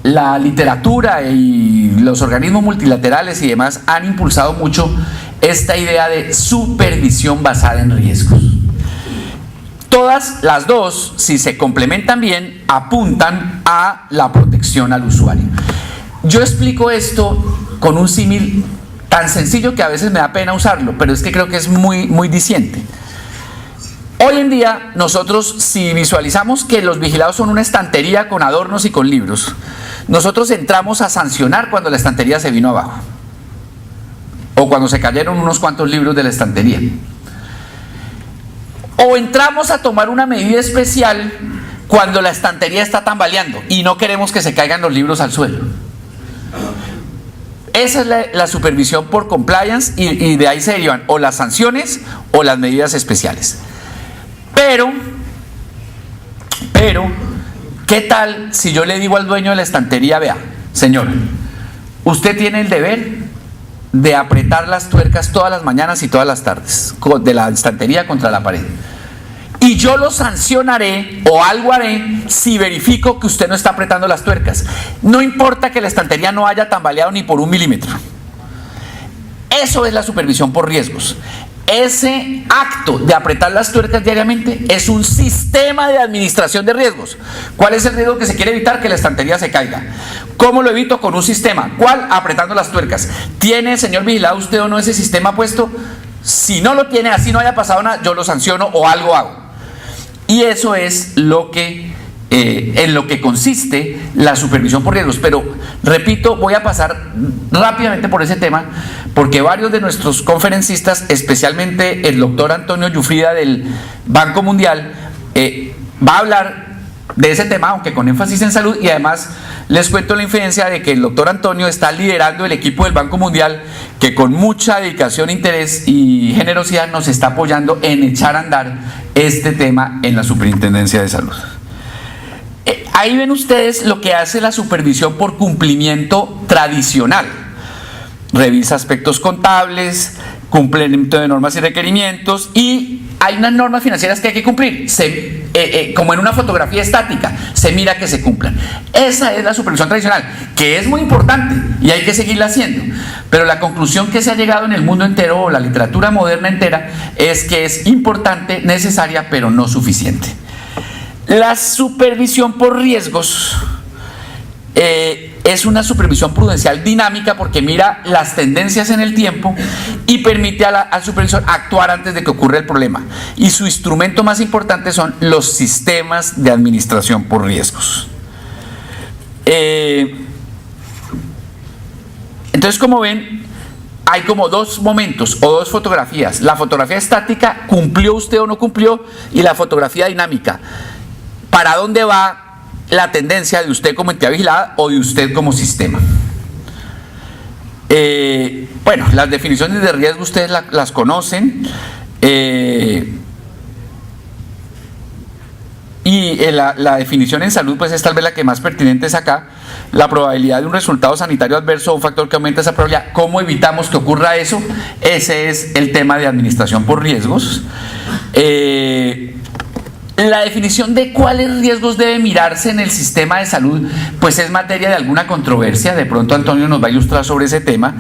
la literatura y los organismos multilaterales y demás han impulsado mucho esta idea de supervisión basada en riesgos. Todas las dos, si se complementan bien, apuntan a la protección al usuario. Yo explico esto con un símil tan sencillo que a veces me da pena usarlo, pero es que creo que es muy diciente. Hoy en día nosotros, si visualizamos que los vigilados son una estantería con adornos y con libros, nosotros entramos a sancionar cuando la estantería se vino abajo o cuando se cayeron unos cuantos libros de la estantería, o entramos a tomar una medida especial cuando la estantería está tambaleando y no queremos que se caigan los libros al suelo. Esa es la supervisión por compliance y de ahí se derivan o las sanciones o las medidas especiales. Pero, ¿qué tal si yo le digo al dueño de la estantería, vea, señor, usted tiene el deber de apretar las tuercas todas las mañanas y todas las tardes de la estantería contra la pared? Y yo lo sancionaré o algo haré si verifico que usted no está apretando las tuercas. No importa que la estantería no haya tambaleado ni por 1 milímetro. Eso es la supervisión por riesgos. Ese acto de apretar las tuercas diariamente es un sistema de administración de riesgos. ¿Cuál es el riesgo que se quiere evitar? Que la estantería se caiga. ¿Cómo lo evito? Con un sistema. ¿Cuál? Apretando las tuercas. ¿Tiene, señor vigilado, usted o no ese sistema puesto? Si no lo tiene, así no haya pasado nada, yo lo sanciono o algo hago. Y eso es lo que en lo que consiste la supervisión por riesgos. Pero repito, voy a pasar rápidamente por ese tema porque varios de nuestros conferencistas, especialmente el doctor Antonio Giuffrida del Banco Mundial, va a hablar de ese tema, aunque con énfasis en salud. Y además les cuento la infidencia de que el doctor Antonio está liderando el equipo del Banco Mundial, que con mucha dedicación, interés y generosidad nos está apoyando en echar a andar este tema en la Superintendencia de Salud. Ahí ven ustedes lo que hace la supervisión por cumplimiento tradicional. Revisa aspectos contables, cumplimiento de normas y requerimientos, y hay unas normas financieras que hay que cumplir, como en una fotografía estática, se mira que se cumplan. Esa es la supervisión tradicional, que es muy importante y hay que seguirla haciendo, pero la conclusión que se ha llegado en el mundo entero, o la literatura moderna entera, es que es importante, necesaria, pero no suficiente. La supervisión por riesgos es una supervisión prudencial dinámica porque mira las tendencias en el tiempo y permite al supervisor actuar antes de que ocurra el problema. Y su instrumento más importante son los sistemas de administración por riesgos. Entonces, como ven, hay como dos momentos o dos fotografías. La fotografía estática, ¿cumplió usted o no cumplió? Y la fotografía dinámica, ¿para dónde va la tendencia de usted como entidad vigilada o de usted como sistema? Bueno, las definiciones de riesgo ustedes las conocen. Y la definición en salud pues es tal vez la que más pertinente es acá. La probabilidad de un resultado sanitario adverso o un factor que aumenta esa probabilidad. ¿Cómo evitamos que ocurra eso? Ese es el tema de administración por riesgos. La definición de cuáles riesgos debe mirarse en el sistema de salud pues es materia de alguna controversia. De pronto Antonio nos va a ilustrar sobre ese tema.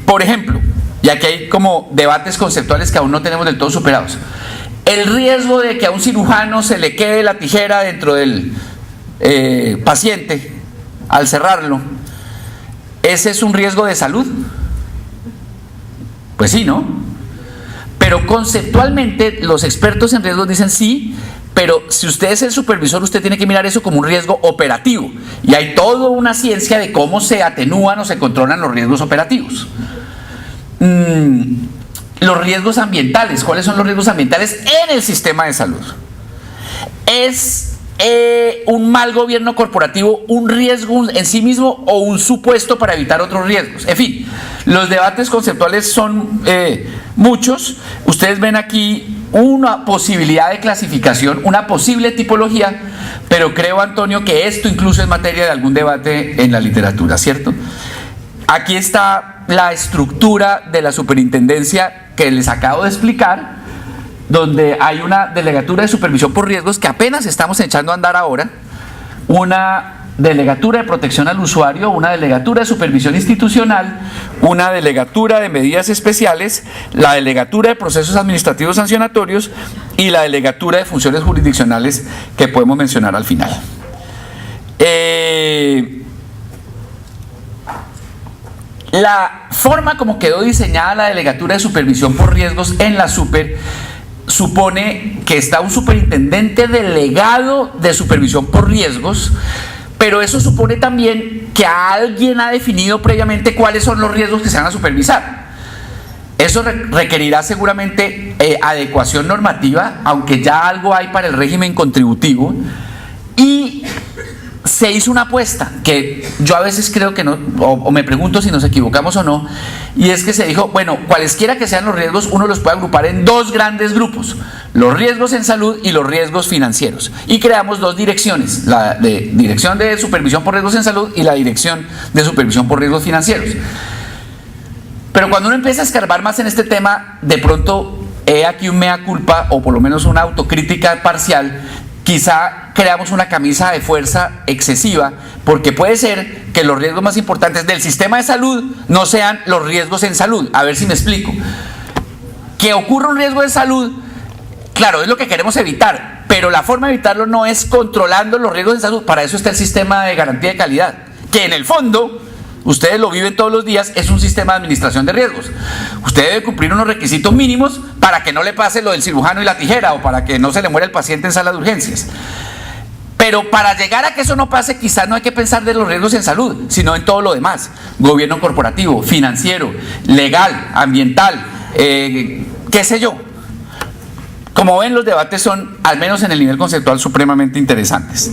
Por ejemplo, y aquí hay como debates conceptuales que aún no tenemos del todo superados. El riesgo de que a un cirujano se le quede la tijera dentro del paciente al cerrarlo, ¿ese es un riesgo de salud? Pues sí, ¿no? Pero conceptualmente los expertos en riesgos dicen sí, pero si usted es el supervisor, usted tiene que mirar eso como un riesgo operativo. Y hay toda una ciencia de cómo se atenúan o se controlan los riesgos operativos. Los riesgos ambientales. ¿Cuáles son los riesgos ambientales en el sistema de salud? ¿Es un mal gobierno corporativo un riesgo en sí mismo o un supuesto para evitar otros riesgos? En fin, los debates conceptuales son muchos. Ustedes ven aquí una posibilidad de clasificación, una posible tipología, pero creo, Antonio, que esto incluso es materia de algún debate en la literatura, ¿cierto? Aquí está la estructura de la superintendencia que les acabo de explicar, donde hay una delegatura de supervisión por riesgos que apenas estamos echando a andar ahora, una delegatura de protección al usuario, una delegatura de supervisión institucional, una delegatura de medidas especiales, la delegatura de procesos administrativos sancionatorios y la delegatura de funciones jurisdiccionales que podemos mencionar al final. La forma como quedó diseñada la delegatura de supervisión por riesgos en la super supone que está un superintendente delegado de supervisión por riesgos, pero eso supone también que alguien ha definido previamente cuáles son los riesgos que se van a supervisar. Eso requerirá seguramente adecuación normativa, aunque ya algo hay para el régimen contributivo, y se hizo una apuesta que yo a veces creo que no, o me pregunto si nos equivocamos o no, y es que se dijo, bueno, cualesquiera que sean los riesgos, uno los puede agrupar en dos grandes grupos: los riesgos en salud y los riesgos financieros, y creamos dos direcciones, la de dirección de supervisión por riesgos en salud y la dirección de supervisión por riesgos financieros. Pero cuando uno empieza a escarbar más en este tema, de pronto he aquí un mea culpa, o por lo menos una autocrítica parcial. Quizá creamos una camisa de fuerza excesiva, porque puede ser que los riesgos más importantes del sistema de salud no sean los riesgos en salud. A ver si me explico. Que ocurra un riesgo de salud, claro, es lo que queremos evitar, pero la forma de evitarlo no es controlando los riesgos en salud. Para eso está el sistema de garantía de calidad, que en el fondo, ustedes lo viven todos los días, es un sistema de administración de riesgos. Usted debe cumplir unos requisitos mínimos para que no le pase lo del cirujano y la tijera, o para que no se le muera el paciente en sala de urgencias. Pero para llegar a que eso no pase, quizás no hay que pensar de los riesgos en salud, sino en todo lo demás: gobierno corporativo, financiero, legal, ambiental, qué sé yo. Como ven, los debates son, al menos en el nivel conceptual, supremamente interesantes.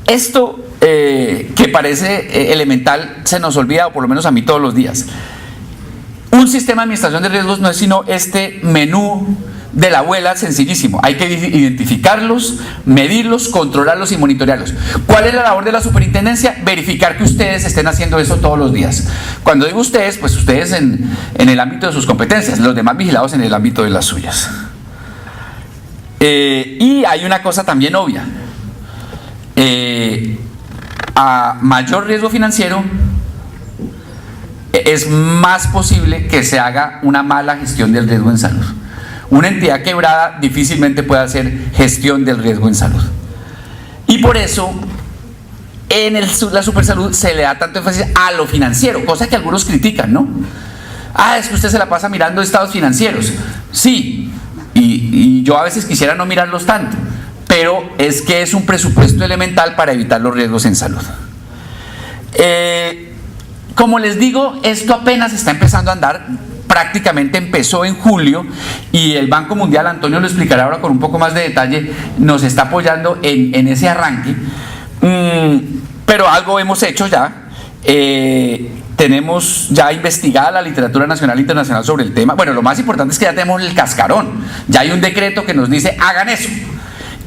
Esto que parece elemental se nos olvida, o por lo menos a mí, todos los días. Un sistema de administración de riesgos no es sino este menú de la abuela sencillísimo. Hay que identificarlos, medirlos, controlarlos y monitorearlos. ¿Cuál es la labor de la superintendencia? Verificar que ustedes estén haciendo eso todos los días. Cuando digo ustedes, pues ustedes en el ámbito de sus competencias, los demás vigilados en el ámbito de las suyas. Y hay una cosa también obvia. A mayor riesgo financiero, es más posible que se haga una mala gestión del riesgo en salud. Una entidad quebrada difícilmente puede hacer gestión del riesgo en salud. Y por eso en la supersalud se le da tanto énfasis a lo financiero, cosa que algunos critican, ¿no? Es que usted se la pasa mirando estados financieros. Sí, y yo a veces quisiera no mirarlos tanto, pero es que es un presupuesto elemental para evitar los riesgos en salud. Como les digo, esto apenas está empezando a andar, prácticamente empezó en julio y el Banco Mundial, Antonio lo explicará ahora con un poco más de detalle, nos está apoyando en ese arranque, pero algo hemos hecho ya. Tenemos ya investigada la literatura nacional e internacional sobre el tema. Bueno, lo más importante es que ya tenemos el cascarón, ya hay un decreto que nos dice hagan eso.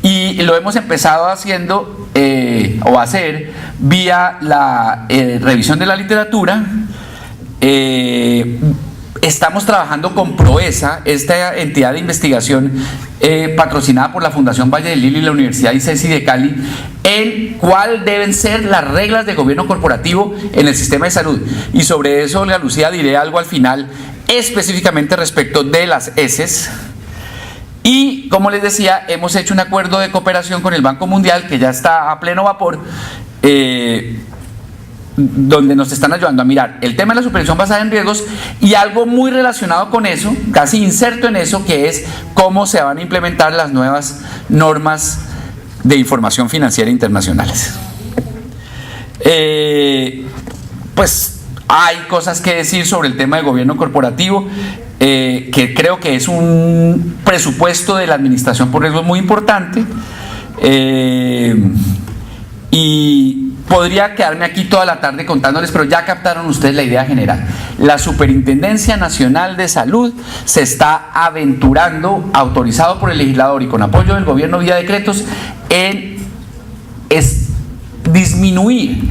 Y lo hemos empezado haciendo o a hacer vía la revisión de la literatura. Estamos trabajando con Proesa, esta entidad de investigación patrocinada por la Fundación Valle del Lili y la Universidad ICESI de Cali, en cuál deben ser las reglas de gobierno corporativo en el sistema de salud. Y sobre eso, Olga Lucía, diré algo al final, específicamente respecto de las ESES. Y como les decía, hemos hecho un acuerdo de cooperación con el Banco Mundial que ya está a pleno vapor, donde nos están ayudando a mirar el tema de la supervisión basada en riesgos y algo muy relacionado con eso, casi inserto en eso, que es cómo se van a implementar las nuevas normas de información financiera internacionales. Pues hay cosas que decir sobre el tema de gobierno corporativo, que creo que es un presupuesto de la administración por riesgos muy importante, y podría quedarme aquí toda la tarde contándoles, pero ya captaron ustedes la idea general. La Superintendencia Nacional de Salud se está aventurando, autorizado por el legislador y con apoyo del gobierno vía decretos, en disminuir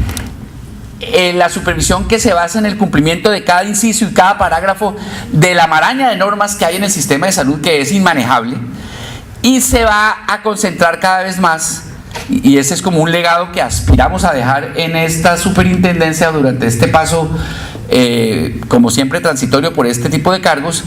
la supervisión que se basa en el cumplimiento de cada inciso y cada parágrafo de la maraña de normas que hay en el sistema de salud, que es inmanejable, y se va a concentrar cada vez más, y ese es como un legado que aspiramos a dejar en esta superintendencia durante este paso, como siempre transitorio por este tipo de cargos,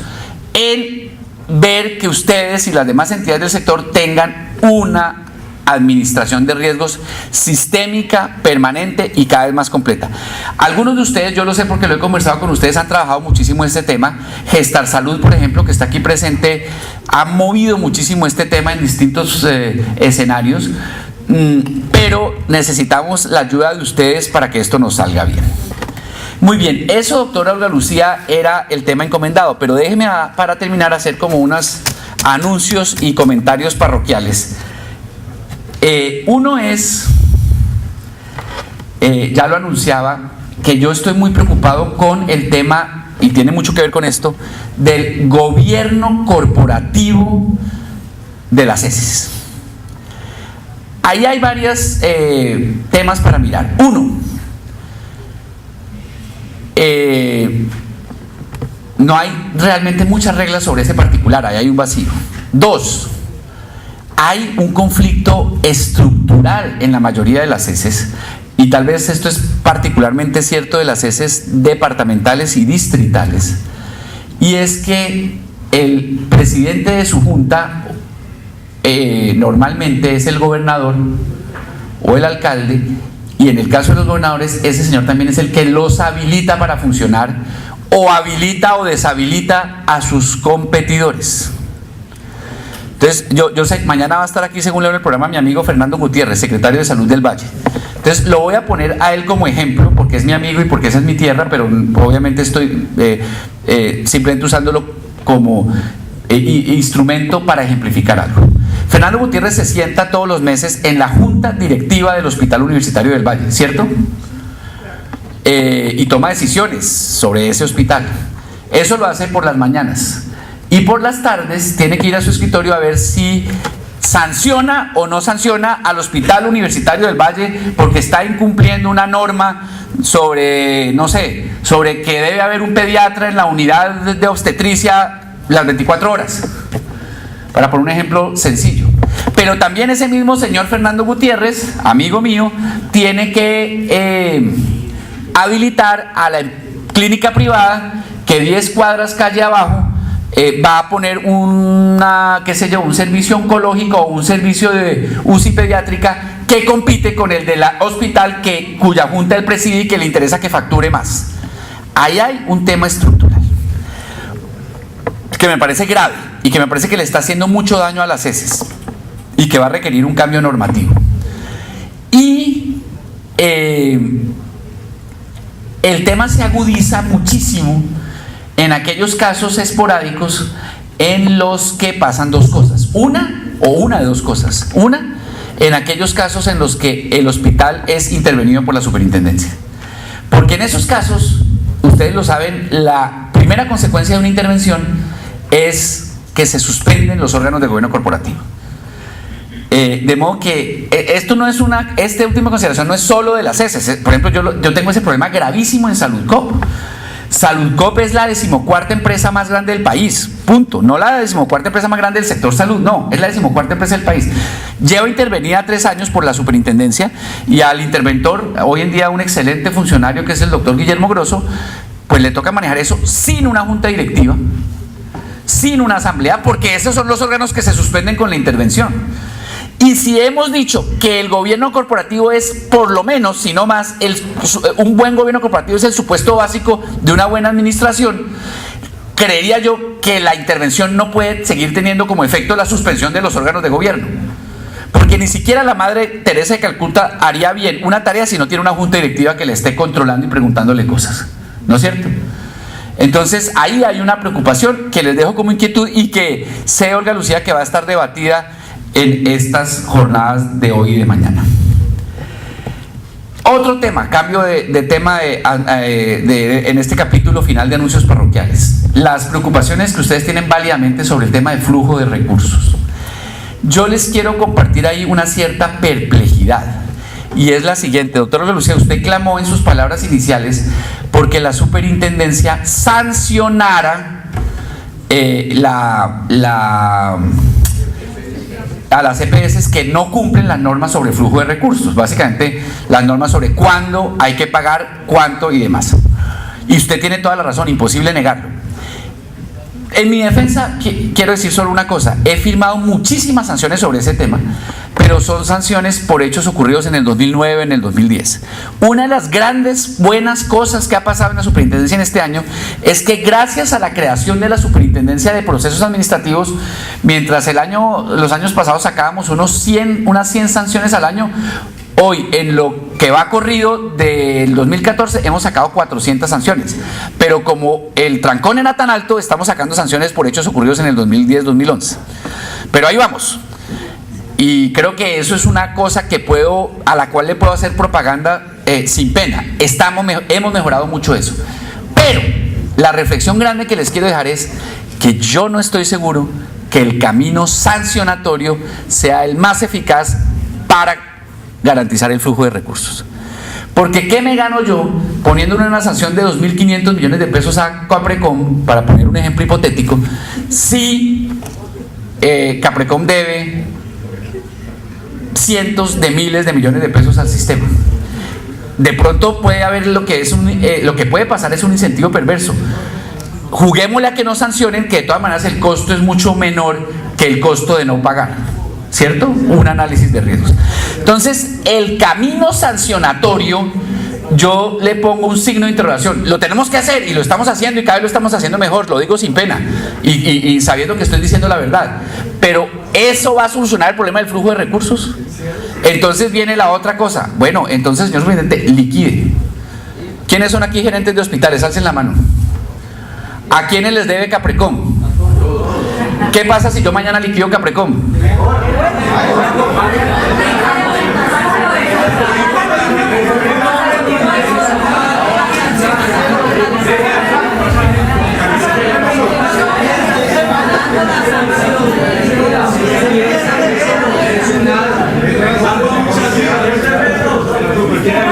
en ver que ustedes y las demás entidades del sector tengan una administración de riesgos sistémica, permanente y cada vez más completa. Algunos de ustedes, yo lo sé porque lo he conversado con ustedes, han trabajado muchísimo en este tema. Gestar Salud, por ejemplo, que está aquí presente, ha movido muchísimo este tema en distintos escenarios, pero necesitamos la ayuda de ustedes para que esto nos salga bien. Muy bien, eso, doctora Olga Lucía, era el tema encomendado, pero déjeme para terminar hacer como unos anuncios y comentarios parroquiales. Uno es, ya lo anunciaba, que yo estoy muy preocupado con el tema, y tiene mucho que ver con esto, del gobierno corporativo de las ESES. Ahí hay varios temas para mirar. Uno, no hay realmente muchas reglas sobre ese particular, ahí hay un vacío. Dos, hay un conflicto estructural en la mayoría de las ESES, y tal vez esto es particularmente cierto de las ESES departamentales y distritales, y es que el presidente de su junta normalmente es el gobernador o el alcalde, y en el caso de los gobernadores, ese señor también es el que los habilita para funcionar, o habilita o deshabilita a sus competidores. Entonces, yo sé, mañana va a estar aquí, según leo en el programa, mi amigo Fernando Gutiérrez, secretario de Salud del Valle. Entonces, lo voy a poner a él como ejemplo, porque es mi amigo y porque esa es mi tierra, pero obviamente estoy simplemente usándolo como instrumento para ejemplificar algo. Fernando Gutiérrez se sienta todos los meses en la junta directiva del Hospital Universitario del Valle, ¿cierto? Y toma decisiones sobre ese hospital. Eso lo hace por las mañanas. Y por las tardes tiene que ir a su escritorio a ver si sanciona o no sanciona al Hospital Universitario del Valle porque está incumpliendo una norma sobre, no sé, sobre que debe haber un pediatra en la unidad de obstetricia las 24 horas. Para poner un ejemplo sencillo. Pero también ese mismo señor Fernando Gutiérrez, amigo mío, tiene que habilitar a la clínica privada que 10 cuadras calle abajo va a poner un servicio oncológico o un servicio de UCI pediátrica que compite con el del hospital cuya junta él preside y que le interesa que facture más. Ahí hay un tema estructural que me parece grave y que me parece que le está haciendo mucho daño a las ESES y que va a requerir un cambio normativo. Y el tema se agudiza muchísimo en aquellos casos esporádicos en los que pasan dos cosas. Una de dos cosas. Una, en aquellos casos en los que el hospital es intervenido por la superintendencia. Porque en esos casos, ustedes lo saben, la primera consecuencia de una intervención es que se suspenden los órganos de gobierno corporativo. De modo que esta última consideración no es solo de las ESES. Por ejemplo, yo tengo ese problema gravísimo en Saludcop. Saludcop es la 14ª empresa más grande del país, punto. No la 14ª empresa más grande del sector salud, no, es la 14ª empresa del país. Lleva intervenida 3 años por la superintendencia y al interventor, hoy en día un excelente funcionario que es el doctor Guillermo Grosso, pues le toca manejar eso sin una junta directiva, sin una asamblea, porque esos son los órganos que se suspenden con la intervención. Y si hemos dicho que el gobierno corporativo es por lo menos, si no más, un buen gobierno corporativo es el supuesto básico de una buena administración, creería yo que la intervención no puede seguir teniendo como efecto la suspensión de los órganos de gobierno. Porque ni siquiera la Madre Teresa de Calcuta haría bien una tarea si no tiene una junta directiva que le esté controlando y preguntándole cosas, ¿no es cierto? Entonces ahí hay una preocupación que les dejo como inquietud y que sé, Olga Lucía, que va a estar debatida en estas jornadas de hoy y de mañana. Otro tema, cambio de tema en este capítulo final de anuncios parroquiales. Las preocupaciones que ustedes tienen válidamente sobre el tema de flujo de recursos. Yo les quiero compartir ahí una cierta perplejidad. Y es la siguiente, doctora Lucía, usted clamó en sus palabras iniciales porque la superintendencia sancionara a las EPS que no cumplen las normas sobre flujo de recursos, básicamente las normas sobre cuándo hay que pagar, cuánto y demás. Y usted tiene toda la razón, imposible negarlo. En mi defensa, quiero decir solo una cosa, he firmado muchísimas sanciones sobre ese tema, pero son sanciones por hechos ocurridos en el 2009, en el 2010. Una de las grandes buenas cosas que ha pasado en la superintendencia en este año es que gracias a la creación de la superintendencia de procesos administrativos, mientras los años pasados sacábamos unas 100 sanciones al año, hoy, en lo que va corrido del 2014, hemos sacado 400 sanciones. Pero como el trancón era tan alto, estamos sacando sanciones por hechos ocurridos en el 2010-2011. Pero ahí vamos. Y creo que eso es una cosa a la cual le puedo hacer propaganda sin pena. Hemos mejorado mucho eso. Pero la reflexión grande que les quiero dejar es que yo no estoy seguro que el camino sancionatorio sea el más eficaz para garantizar el flujo de recursos. Porque ¿qué me gano yo poniéndole una sanción de 2.500 millones de pesos a Caprecom, para poner un ejemplo hipotético, si Caprecom debe cientos de miles de millones de pesos al sistema? De pronto puede haber lo que puede pasar es un incentivo perverso. Juguémosle a que no sancionen, que de todas maneras el costo es mucho menor que el costo de no pagar, ¿cierto? Un análisis de riesgos. Entonces, el camino sancionatorio, yo le pongo un signo de interrogación. Lo tenemos que hacer y lo estamos haciendo y cada vez lo estamos haciendo mejor, lo digo sin pena y sabiendo que estoy diciendo la verdad. Pero ¿eso va a solucionar el problema del flujo de recursos? Entonces viene la otra cosa. Bueno, entonces, señor presidente, liquide. ¿Quiénes son aquí gerentes de hospitales? Alcen la mano. ¿A quiénes les debe Caprecom? ¿Qué pasa si yo mañana liquido Caprecom?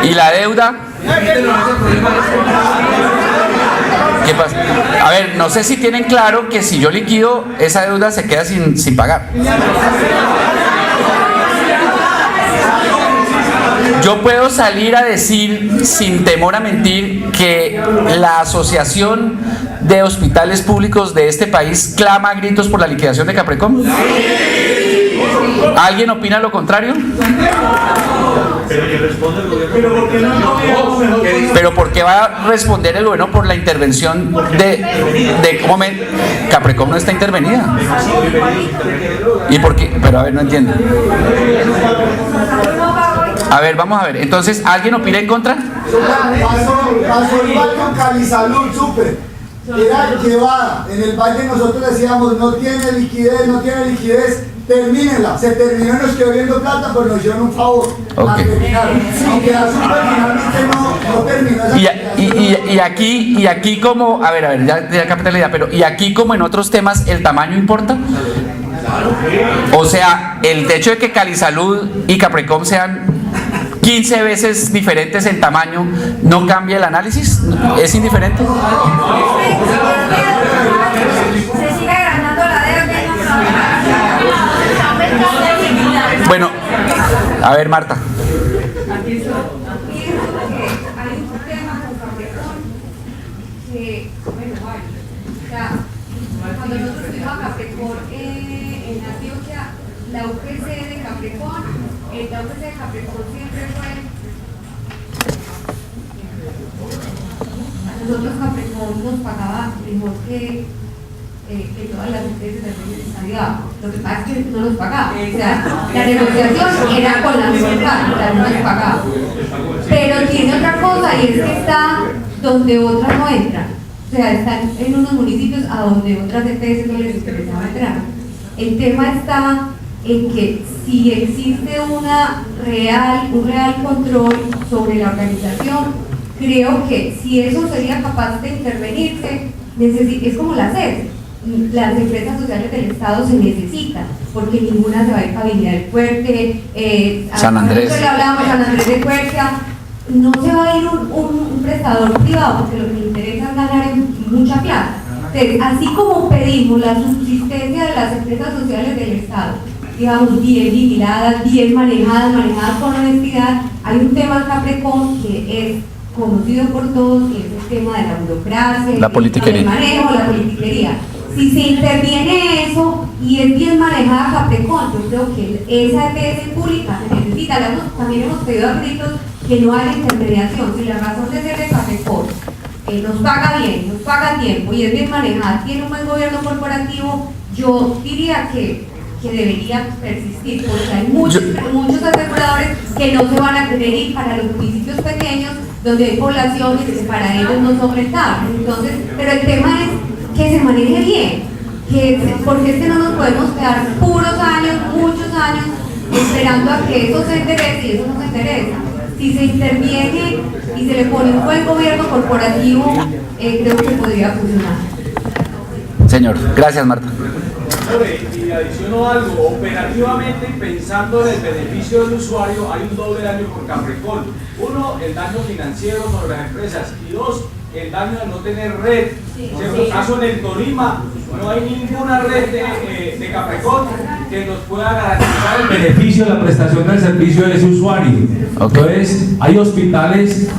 ¿Y la deuda? ¿Qué pasa? A ver, no sé si tienen claro que si yo liquido, esa deuda se queda sin pagar. Yo puedo salir a decir, sin temor a mentir, que la Asociación de Hospitales Públicos de este país clama a gritos por la liquidación de Caprecom. ¿Alguien opina lo contrario? Pero ¿por qué va a responder el gobierno por la intervención de cómo Caprecom no está intervenida? ¿Y por qué? Pero a ver, no entiendo. A ver, vamos a ver. Entonces, ¿alguien opina en contra? Pasó igual con Calisalud, súper. Era llevada. En el valle nosotros decíamos, no tiene liquidez, termínenla. Se terminó y nos quedó viendo plata, pero nos hicieron un favor. Okay. Aunque la súper finalmente no terminó esa y aquí como, a ver, ya capté la idea, pero ¿y aquí como en otros temas el tamaño importa? O sea, el hecho de que Calisalud y Caprecom sean 15 veces diferentes en tamaño, ¿no cambia el análisis? ¿Es indiferente? Se sigue ganando la deuda. Bueno, a ver, Marta. Hay un tema con Caprecom que, bueno, o sea, cuando nosotros fuimos a Caprecom en Antioquia, la UPC de Caprecom, la UPC de Caprecom siempre fue. A nosotros Caprecom nos pagaba mejor que todas las empresas del Estado. Lo que pasa es que no nos pagaba. O sea, la negociación era con la mejor parte, no nos pagaba. Pero tiene otra cosa y es que está donde otras no entran. O sea, están en unos municipios a donde otras EPS no les interesaba entrar. El tema está en que si existe un real control sobre la organización, creo que si eso sería capaz de intervenirse, es como la SED. Las empresas sociales del Estado se necesitan, porque ninguna se va a ir para Villa del Fuerte, San Andrés. Le hablábamos San Andrés de Cuercia, no se va a ir un prestador privado, porque lo que le interesa es ganar mucha plata. Entonces, así como pedimos la subsistencia de las empresas sociales del Estado, digamos, bien vigiladas, bien manejadas con honestidad, hay un tema en Caprecom que es conocido por todos, que es el tema de la burocracia, la politiquería, el manejo, la politiquería. Si se interviene eso y es bien manejada Caprecom, yo creo que esa EPS pública se necesita. También hemos pedido a gritos que no haya intermediación. Si la razón de ser de Caprecom nos paga bien, nos paga a tiempo y es bien manejada, tiene un buen gobierno corporativo, yo diría que debería persistir, porque hay muchos aseguradores que no se van a querer ir para los municipios pequeños donde hay poblaciones que para ellos no son rentables. Entonces, pero el tema es que se maneje bien, porque es que no nos podemos quedar muchos años, esperando a que eso se enderece y eso no se endereza. Si se interviene y se le pone un buen gobierno corporativo, creo que podría funcionar. Señor, gracias, Marta. Y adiciono algo, operativamente pensando en el beneficio del usuario, hay un doble daño por Caprecom. Uno, el daño financiero sobre las empresas, y dos, el daño de no tener red. En el caso en el Tolima, no hay ninguna red de Caprecom que nos pueda garantizar el beneficio de la prestación del servicio de ese usuario. Entonces, hay hospitales,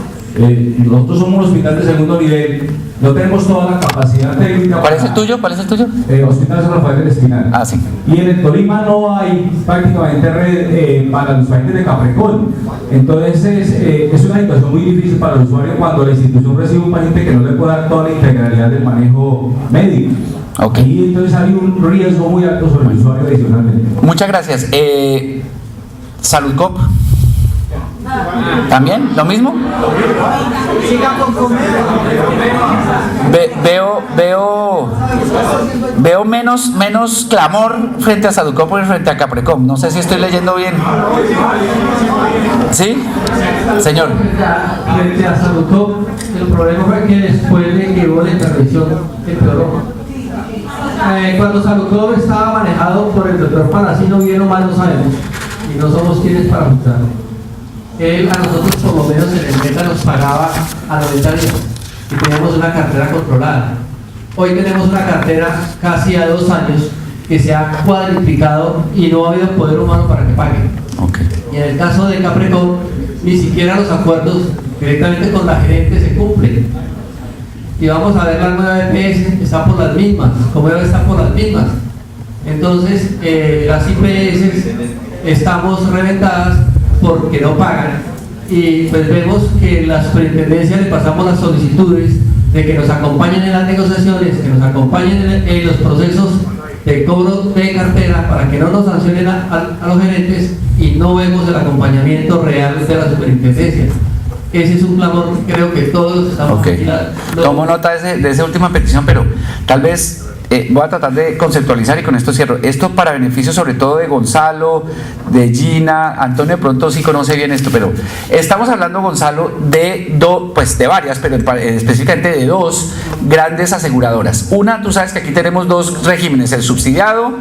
nosotros somos un hospital de segundo nivel, no tenemos toda la capacidad técnica. ¿Cuál es el tuyo? Hospital San Rafael del Espinal. Ah, sí. Y en el Tolima no hay prácticamente red para los pacientes de Caprecom. Entonces es una situación muy difícil para el usuario cuando la institución recibe un paciente que no le puede dar toda la integralidad del manejo médico. Okay. Y entonces hay un riesgo muy alto sobre el usuario adicionalmente. Muchas gracias. Saludcop. ¿También? ¿Lo mismo? Veo menos clamor frente a Saludcop y frente a Caprecom. No sé si estoy leyendo bien. ¿Sí? Señor. Frente a Saludcop, el problema fue que después de que hubo la intervención empeoró. Cuando Saludcop estaba manejado por el doctor Palacino, bien o mal lo sabemos, y no somos quienes para juzgarlo. Él a nosotros por lo menos en el meta nos pagaba a 90 días y teníamos una cartera controlada. Hoy tenemos una cartera casi a 2 años que se ha cuadriplicado y no ha habido poder humano para que pague. Okay. Y en el caso de Caprecom, ni siquiera los acuerdos directamente con la gerente se cumplen. Y vamos a ver la nueva EPS, está por las mismas, como está por las mismas. Entonces, las IPS estamos reventadas porque no pagan, y pues vemos que en la superintendencia le pasamos las solicitudes de que nos acompañen en las negociaciones, que nos acompañen en los procesos de cobro de cartera para que no nos sancionen a los gerentes, y no vemos el acompañamiento real de la superintendencia. Ese es un clamor que creo que todos estamos... Okay. Tomo nota de esa última petición, pero tal vez voy a tratar de conceptualizar y con esto cierro. Esto para beneficio sobre todo de Gonzalo, de Gina, Antonio de pronto sí conoce bien esto, pero estamos hablando, Gonzalo, de varias, pero específicamente de dos grandes aseguradoras. Una, tú sabes que aquí tenemos dos regímenes, el subsidiado,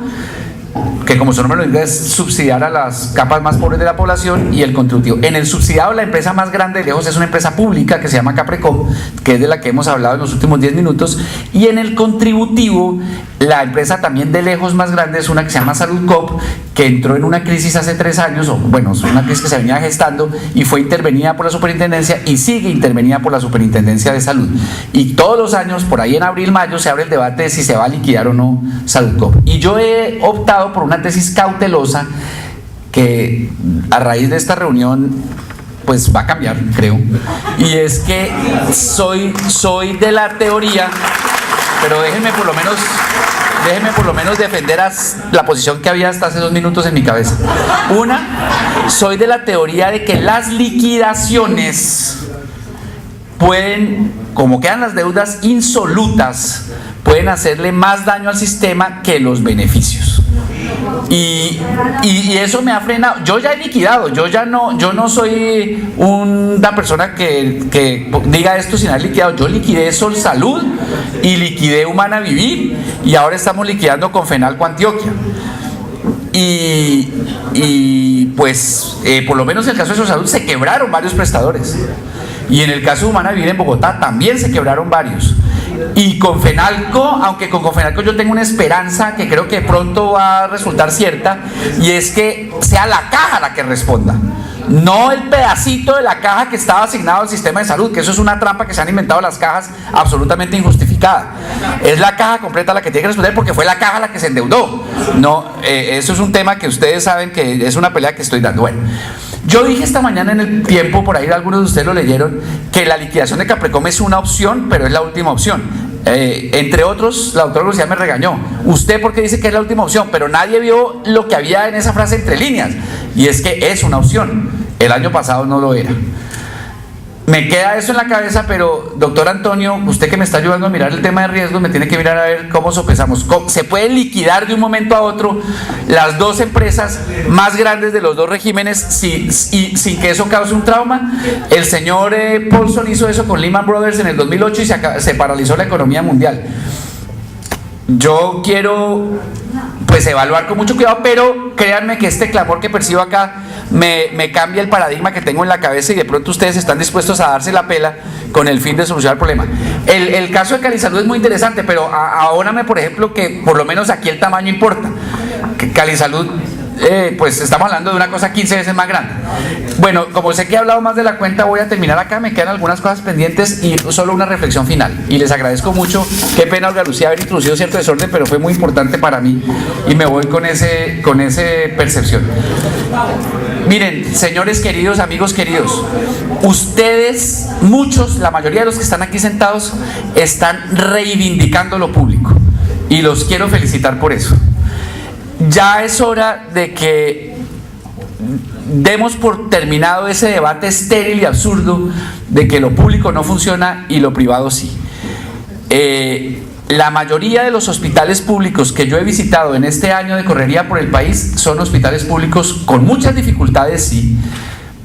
que como su nombre lo indica es subsidiar a las capas más pobres de la población, y el contributivo. En el subsidiado, la empresa más grande de lejos es una empresa pública que se llama Caprecom, que es de la que hemos hablado en los últimos 10 minutos, y en el contributivo, la empresa también de lejos más grande es una que se llama Saludcop, que entró en una crisis hace 3 años, o bueno, es una crisis que se venía gestando y fue intervenida por la superintendencia y sigue intervenida por la superintendencia de salud. Y todos los años, por ahí en abril, mayo, se abre el debate de si se va a liquidar o no Saludcop. Y yo he optado por una tesis cautelosa que a raíz de esta reunión pues va a cambiar, creo, y es que soy de la teoría, pero déjenme por lo menos defender la posición que había hasta hace 2 minutos en mi cabeza. Soy de la teoría de que las liquidaciones pueden, como quedan las deudas insolutas, pueden hacerle más daño al sistema que los beneficios. Y eso me ha frenado. Yo ya he liquidado, yo no soy una persona que diga esto sin haber liquidado. Yo liquidé Sol Salud y liquidé Humana Vivir, y ahora estamos liquidando con Fenalco Antioquia. Y pues por lo menos en el caso de Sol Salud se quebraron varios prestadores, y en el caso de Humana Vivir en Bogotá también se quebraron varios. Y con Fenalco, aunque con Fenalco yo tengo una esperanza que creo que pronto va a resultar cierta, y es que sea la caja la que responda, no el pedacito de la caja que estaba asignado al sistema de salud, que eso es una trampa que se han inventado las cajas absolutamente injustificada. Es la caja completa la que tiene que responder, porque fue la caja la que se endeudó. No, eso es un tema que ustedes saben que es una pelea que estoy dando. Bueno, yo dije esta mañana en El Tiempo, por ahí algunos de ustedes lo leyeron, que la liquidación de Caprecom es una opción, pero es la última opción. Entre otros, la doctora Lucía me regañó. ¿Usted por qué dice que es la última opción? Pero nadie vio lo que había en esa frase entre líneas, y es que es una opción. El año pasado no lo era. Me queda eso en la cabeza, pero doctor Antonio, usted que me está ayudando a mirar el tema de riesgos, me tiene que mirar a ver cómo sopesamos. ¿Se puede liquidar de un momento a otro las dos empresas más grandes de los dos regímenes sin que eso cause un trauma? El señor Paulson hizo eso con Lehman Brothers en el 2008 y se paralizó la economía mundial. Yo quiero pues evaluar con mucho cuidado, pero créanme que este clamor que percibo acá me cambia el paradigma que tengo en la cabeza, y de pronto ustedes están dispuestos a darse la pela con el fin de solucionar el problema. El caso de Calisalud es muy interesante, pero ahórame, por ejemplo, que por lo menos aquí el tamaño importa. Que Calisalud, pues estamos hablando de una cosa 15 veces más grande. Bueno, como sé que he hablado más de la cuenta, voy a terminar acá. Me quedan algunas cosas pendientes y solo una reflexión final, y les agradezco mucho. Qué pena, Olga Lucía, haber introducido cierto desorden, pero fue muy importante para mí y me voy con ese percepción. Miren, señores queridos, amigos queridos, ustedes, muchos, la mayoría de los que están aquí sentados, están reivindicando lo público, y los quiero felicitar por eso. Ya es hora de que demos por terminado ese debate estéril y absurdo de que lo público no funciona y lo privado sí. La mayoría de los hospitales públicos que yo he visitado en este año de correría por el país son hospitales públicos con muchas dificultades, sí,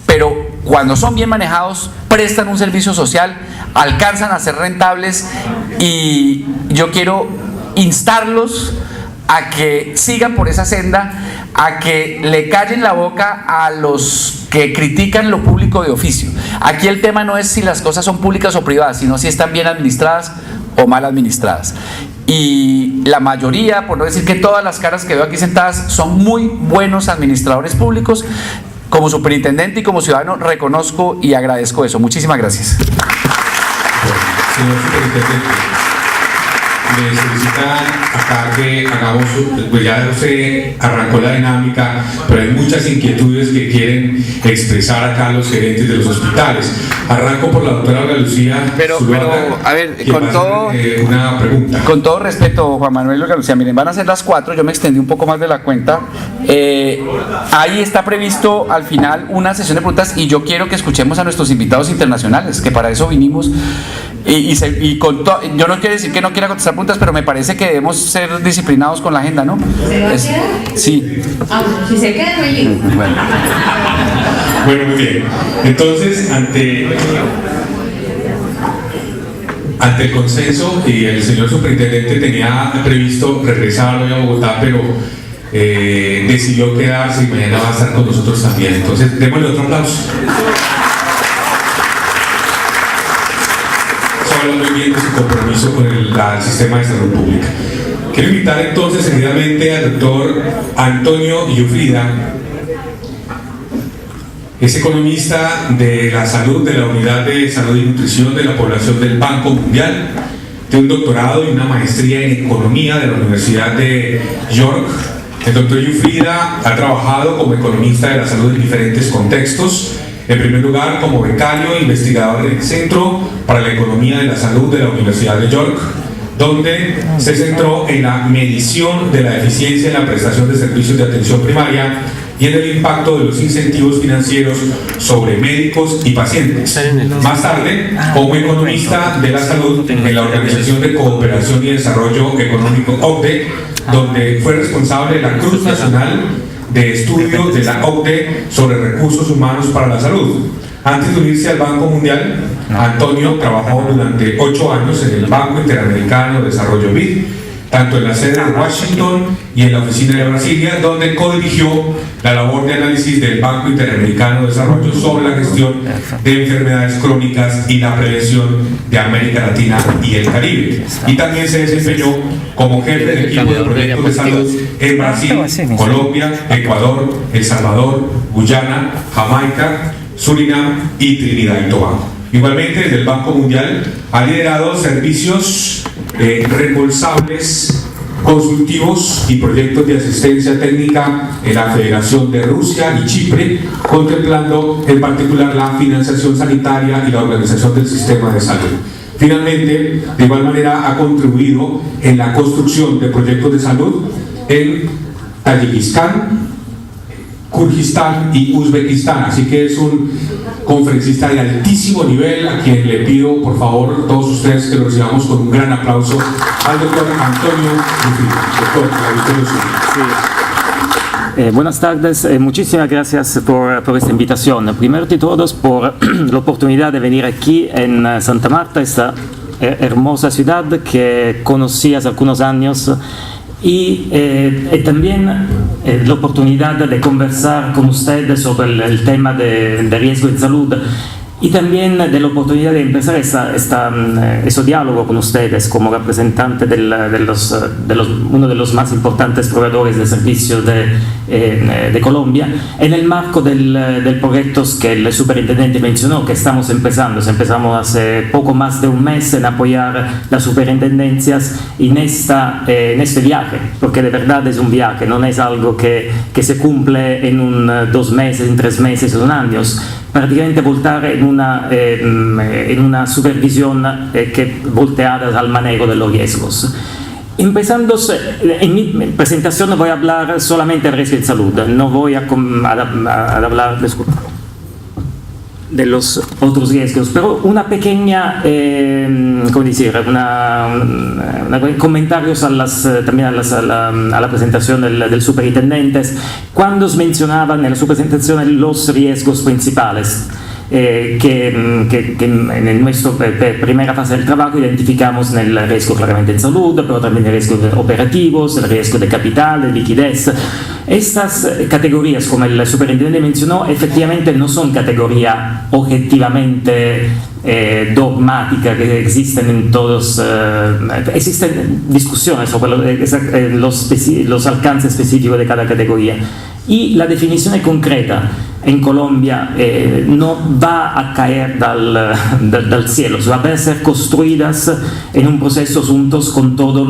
pero cuando son bien manejados, prestan un servicio social, alcanzan a ser rentables, y yo quiero instarlos a que sigan por esa senda, a que le callen la boca a los que critican lo público de oficio. Aquí el tema no es si las cosas son públicas o privadas, sino si están bien administradas o mal administradas. Y la mayoría, por no decir que todas las caras que veo aquí sentadas, son muy buenos administradores públicos. Como superintendente y como ciudadano reconozco y agradezco eso. Muchísimas gracias. Señor superintendente, me solicitan acá que hagamos, pues ya se arrancó la dinámica, pero hay muchas inquietudes que quieren expresar acá los gerentes de los hospitales. Arranco por la doctora Olga Lucía Zuluaga, a ver, una pregunta. Con todo respeto, Juan Manuel Olga Lucía, miren, van a ser las 4, yo me extendí un poco más de la cuenta. Ahí está previsto al final una sesión de preguntas y yo quiero que escuchemos a nuestros invitados internacionales, que para eso vinimos. Yo no quiero decir que no quiera contestar preguntas, pero me parece que debemos ser disciplinados con la agenda, ¿no? ¿Se va a quedar? Sí. Si se queda, no hay lío. Bueno, muy bien. Entonces, ante el consenso, y el señor superintendente tenía previsto regresar hoy a Bogotá, pero decidió quedarse y mañana va a estar con nosotros también. Entonces, démosle otro aplauso. Muy bien de su compromiso con el sistema de salud pública. Quiero invitar entonces seguidamente al doctor Antonio Yufrida, es economista de la salud de la Unidad de Salud y Nutrición de la Población del Banco Mundial, tiene un doctorado y una maestría en economía de la Universidad de York. El doctor Yufrida ha trabajado como economista de la salud en diferentes contextos. En primer lugar, como becario e investigador del Centro para la Economía de la Salud de la Universidad de York, donde se centró en la medición de la eficiencia en la prestación de servicios de atención primaria y en el impacto de los incentivos financieros sobre médicos y pacientes. Más tarde, como economista de la salud en la Organización de Cooperación y Desarrollo Económico OCDE, donde fue responsable de la Cruz Nacional de Estudio de la OCDE sobre recursos humanos para la salud. Antes de unirse al Banco Mundial, Antonio trabajó durante 8 años en el Banco Interamericano de Desarrollo BID, tanto en la sede de Washington y en la oficina de Brasilia, donde codirigió la labor de análisis del Banco Interamericano de Desarrollo sobre la gestión de enfermedades crónicas y la prevención de América Latina y el Caribe. Y también se desempeñó como jefe del equipo de proyectos de salud en Brasil, Colombia, Ecuador, El Salvador, Guyana, Jamaica, Surinam y Trinidad y Tobago. Igualmente, desde el Banco Mundial ha liderado servicios reembolsables, consultivos y proyectos de asistencia técnica en la Federación de Rusia y Chipre, contemplando en particular la financiación sanitaria y la organización del sistema de salud. Finalmente, de igual manera, ha contribuido en la construcción de proyectos de salud en Tayikistán, Kirguistán y Uzbekistán, así que es un conferencista de altísimo nivel a quien le pido por favor todos ustedes que lo recibamos con un gran aplauso al doctor Antonio Yufrida. Doctor, la buenas tardes, muchísimas gracias por esta invitación. Primero de todos por la oportunidad de venir aquí en Santa Marta, esta hermosa ciudad que conocí hace algunos años, y también la oportunidad de conversar con ustedes sobre el tema de riesgo en salud, y también de la oportunidad de empezar ese diálogo con ustedes como representante de uno de los más importantes proveedores de servicios de Colombia, en el marco del proyecto que el superintendente mencionó, que estamos empezando. Empezamos hace poco más de un mes en apoyar las superintendencias en este viaje, porque de verdad es un viaje, no es algo que se cumple en 2 meses, en 3 meses o en años. Prácticamente voltar en una supervisión que volteada al manejo de los riesgos. Empezando, en mi presentación voy a hablar solamente del riesgo de salud, no voy a hablar de los otros riesgos, pero una pequeña, comentarios también a la presentación del superintendente, cuando mencionaban en su presentación los riesgos principales que en nuestra primera fase del trabajo identificamos en el riesgo claramente en salud, pero también el riesgo operativos, el riesgo de capital, de liquidez. Estas categorías, como el superintendente mencionó, efectivamente no son categorías objetivamente dogmáticas que existen en todos. Existen discusiones sobre los alcances específicos de cada categoría. Y la definición concreta en Colombia no va a caer del cielo, van a ser construidas en un proceso juntos con todos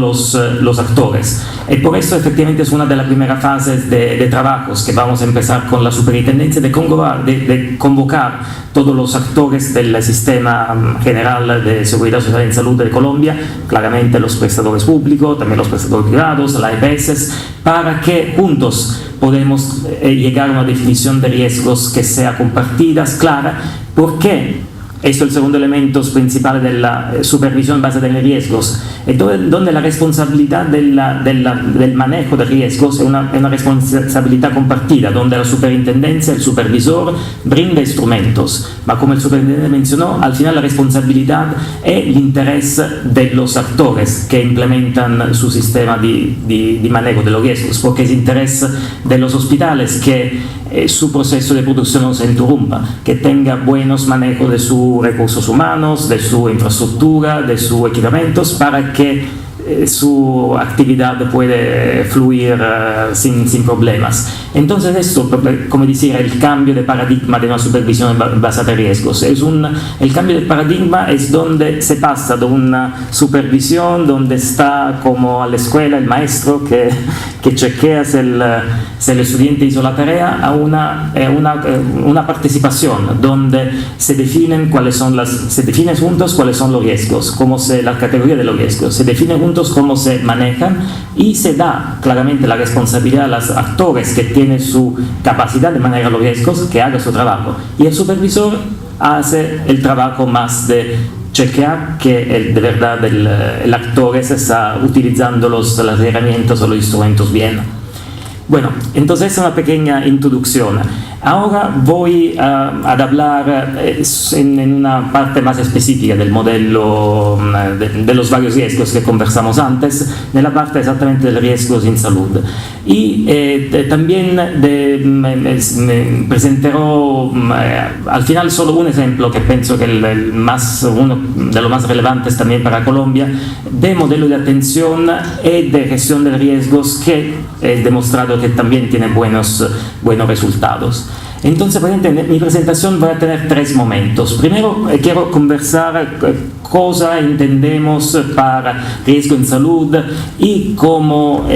los actores. Y por eso efectivamente es una de las primeras fases de trabajos que vamos a empezar con la superintendencia de convocar todos los actores del sistema general de seguridad social en salud de Colombia, claramente los prestadores públicos, también los prestadores privados, las EPS, para que juntos podemos llegar a una definición de riesgos que sea compartida, clara, porque esto es el segundo elemento principal de la supervisión basada en riesgos, donde la responsabilidad del manejo de riesgos es una responsabilidad compartida, donde la superintendencia, el supervisor, brinda instrumentos, pero como el superintendente mencionó, al final la responsabilidad es el interés de los actores que implementan su sistema de manejo de los riesgos, porque es interés de los hospitales que su proceso de producción no se interrumpa, que tenga buenos manejos de sus recursos humanos, de su infraestructura, de sus equipamientos, para que su actividad puede fluir sin problemas. Entonces esto, como decía, el cambio de paradigma de una supervisión basada en riesgos. El cambio de paradigma es donde se pasa de una supervisión donde está como a la escuela el maestro que chequea si el estudiante hizo la tarea, a una participación donde se definen juntos cuáles son los riesgos, cómo la categoría de los riesgos, se define juntos cómo se manejan y se da claramente la responsabilidad a los actores que tienen su capacidad de manejar los riesgos, que haga su trabajo, y el supervisor hace el trabajo más de chequear que de verdad el actor se está utilizando las herramientas o los instrumentos bien. Bueno, entonces es una pequeña introducción. Ahora voy a hablar en una parte más específica del modelo de los varios riesgos que conversamos antes, en la parte exactamente de los riesgos en salud. Y también presenterò al final solo un ejemplo que pienso que uno de los más relevantes también para Colombia, de modelo de atención y de gestión de riesgos que he demostrado que también tiene buenos resultados. Entonces, en mi presentación voy a tener 3 momentos. Primero, quiero conversar cosa entendemos para riesgo en salud y cómo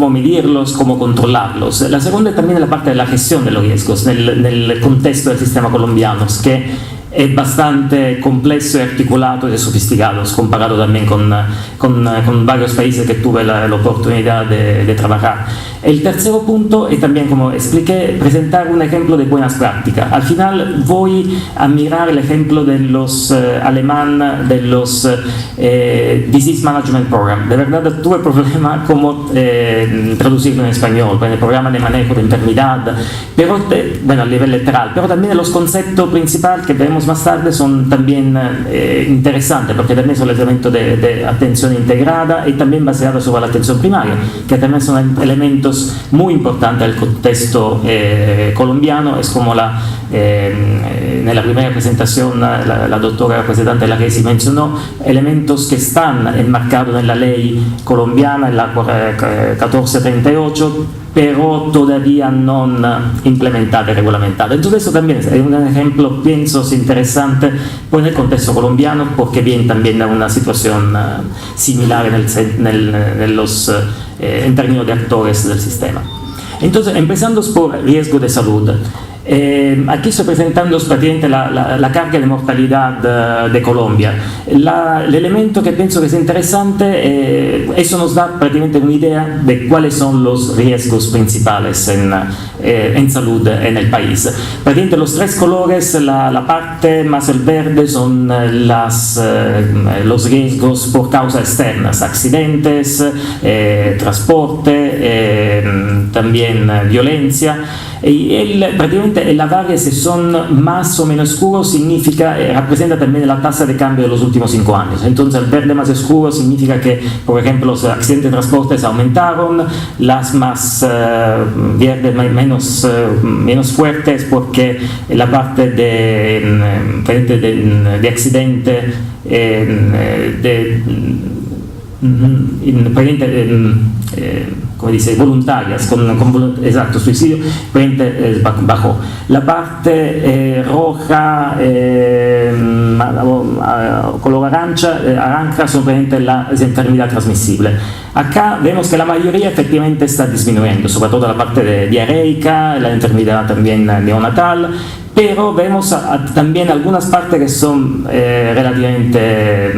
medirlos, cómo controlarlos. La segunda también es la parte de la gestión de los riesgos nel contexto del sistema colombiano, que es bastante complejo y articulado y sofisticado comparado también con varios países que tuve la oportunidad de trabajar. El tercer punto es también, como expliqué, presentar un ejemplo de buenas prácticas. Al final voy a mirar el ejemplo de los alemán, de los Disease Management Program. De verdad tuve problema como traducirlo en español, el programa de manejo de enfermedad, pero a nivel literal, pero también los conceptos principales que vemos más tarde son también interesantes, porque también son elementos de atención integrada y también basados sobre la atención primaria, que también son elementos muy importantes del contexto colombiano. Es como en la primera presentación la doctora representante de la RESI mencionó, elementos que están enmarcados en la ley colombiana, en la 1438, pero todavía no implementada y reglamentada. Entonces eso también es un ejemplo, pienso, interesante pues, en el contexto colombiano, porque viene también a una situación similar en términos de actores del sistema. Entonces, empezando por riesgo de salud. Aquí estoy presentando prácticamente la carga de mortalidad de Colombia. El elemento que pienso que es interesante, eso nos da prácticamente una idea de cuáles son los riesgos principales en salud en el país. Prácticamente los 3 colores, la parte más el verde son los riesgos por causas externas, accidentes, transporte, también violencia. Y prácticamente la varia, si son más o menos oscuros, representa también la tasa de cambio de los últimos 5 años. Entonces el verde más oscuro significa que, por ejemplo, los accidentes de transporte aumentaron, las más verdes menos fuertes, porque la parte de accidente como dice, voluntarias, exacto, suicidio, bajó. La parte roja, color naranja son las enfermedades transmisibles. Acá vemos que la mayoría efectivamente está disminuyendo, sobre todo la parte diarreica, la enfermedad también neonatal, pero vemos también algunas partes que son relativamente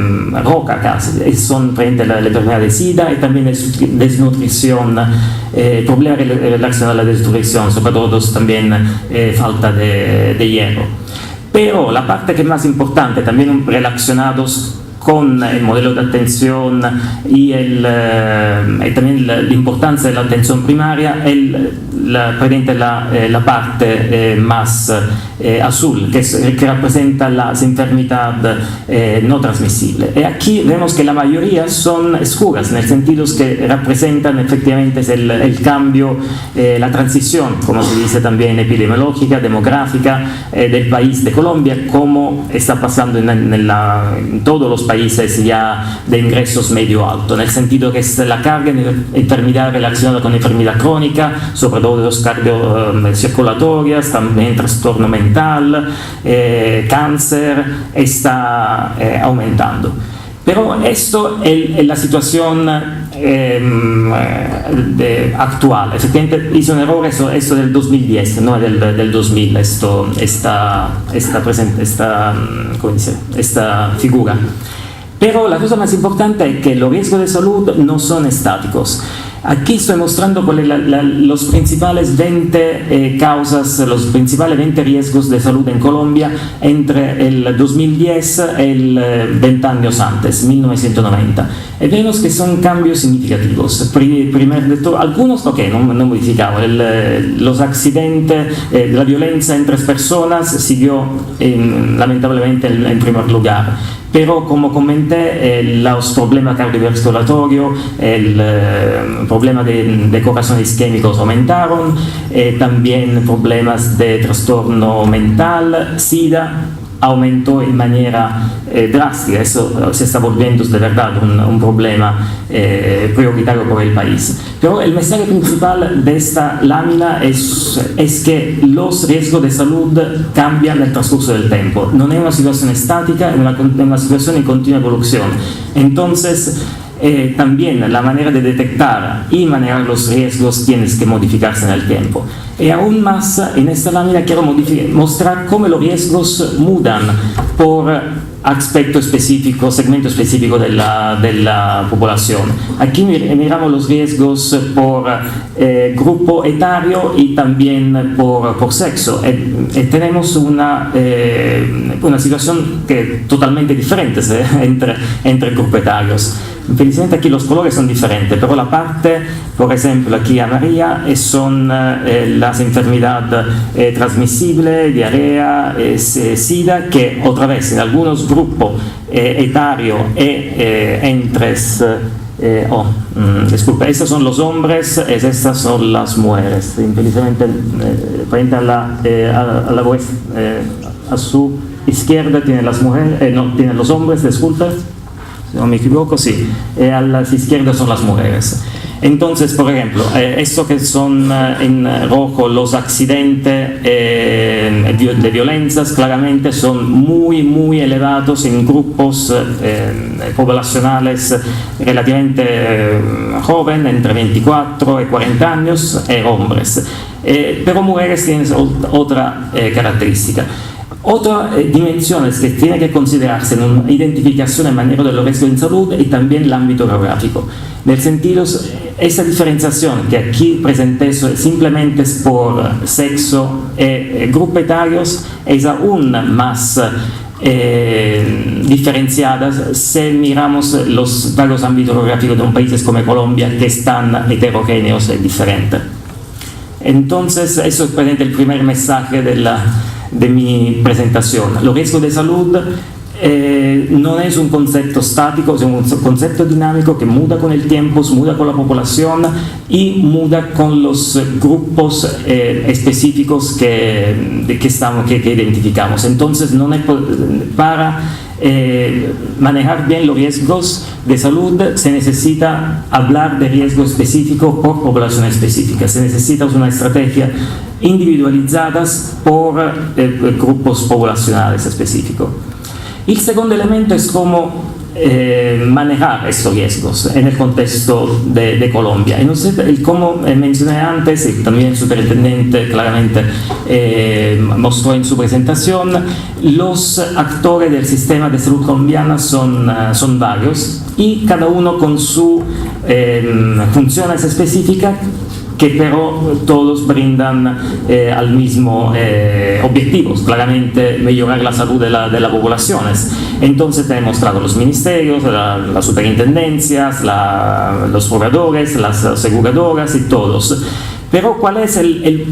rojas casi, son frente a la enfermedad de SIDA y también desnutrición, problemas relacionados a la desnutrición, sobre todo también falta de hierro. Pero la parte que es más importante, también relacionados con el modelo de atención y también la importancia de la atención primaria, la parte más azul, que representa las enfermedades no transmisibles. Y aquí vemos que la mayoría son oscuras, en el sentido que representan efectivamente el cambio, la transición, como se dice también, epidemiológica, demográfica del país de Colombia, como está pasando en todos los países ya de ingresos medio alto, en el sentido que es la carga de enfermedad relacionada con enfermedad crónica, sobre todo los cardiocirculatorias, también trastorno mental, cáncer, está aumentando. Pero esto es la situación actual. Efectivamente hizo un error esto del 2010, no del 2000, esta figura. Pero la cosa más importante es que los riesgos de salud no son estáticos. Aquí estoy mostrando los principales 20 causas, los principales 20 riesgos de salud en Colombia entre el 2010 y el 20 años antes, 1990. Y vemos que son cambios significativos. Primero de todo, algunos, no modificados. Los accidentes, la violencia entre personas siguió lamentablemente en primer lugar. Pero como comenté, los problemas cardiovasculatorios, el problema de corazón isquémicos aumentaron, también problemas de trastorno mental, SIDA, aumentó en manera drástica. Eso se está volviendo de verdad un problema prioritario por el país. Pero el mensaje principal de esta lámina es que los riesgos de salud cambian en el transcurso del tiempo. No es una situación estática, es una situación en continua evolución. Entonces, también la manera de detectar y manejar los riesgos tiene que modificarse en el tiempo. Y aún más, en esta lámina quiero mostrar cómo los riesgos mudan por aspecto específico, segmento específico de la población. Aquí miramos los riesgos por grupo etario y también por sexo. Tenemos una situación que es totalmente diferente entre grupos etarios. Felizmente aquí los colores son diferentes, pero la parte, por ejemplo, aquí amarilla son las enfermedades transmisibles, diarrea, SIDA, que otra vez en algunos grupos etarios disculpe, estos son los hombres, estas son las mujeres. Infelizmente, frente a su izquierda tienen las mujeres, tienen los hombres, disculpe. Si no me equivoco, sí, a las izquierdas son las mujeres. Entonces, por ejemplo, esto que son en rojo los accidentes de violencias, claramente son muy elevados en grupos poblacionales relativamente jóvenes, entre 24 y 40 años, hombres. Pero mujeres tienen otra característica. Otra dimensión que tiene que considerarse en una identificación y manejo de los riesgos en salud y también el ámbito geográfico. En el sentido, esa diferenciación que aquí presenté simplemente es por sexo y grupos etarios es aún más diferenciadas si miramos los varios ámbitos geográficos de un país como Colombia, que están heterogéneos y diferentes. Entonces, eso es presente el primer mensaje de mi presentación. Los riesgos de salud no es un concepto estático, es un concepto dinámico que muda con el tiempo, muda con la población y muda con los grupos específicos que identificamos. Entonces, no es para manejar bien los riesgos de salud, se necesita hablar de riesgo específico por población específica, se necesita una estrategia individualizadas por grupos poblacionales específicos. El segundo elemento es cómo manejar estos riesgos en el contexto de Colombia. Entonces, como mencioné antes, y también el superintendente claramente mostró en su presentación, los actores del sistema de salud colombiano son varios y cada uno con sus funciones específicas, que pero todos brindan al mismo objetivos, claramente mejorar la salud de las poblaciones. Entonces tenemos claro los ministerios, las superintendencias, los proveedores, las aseguradoras y todos. Pero ¿cuál es el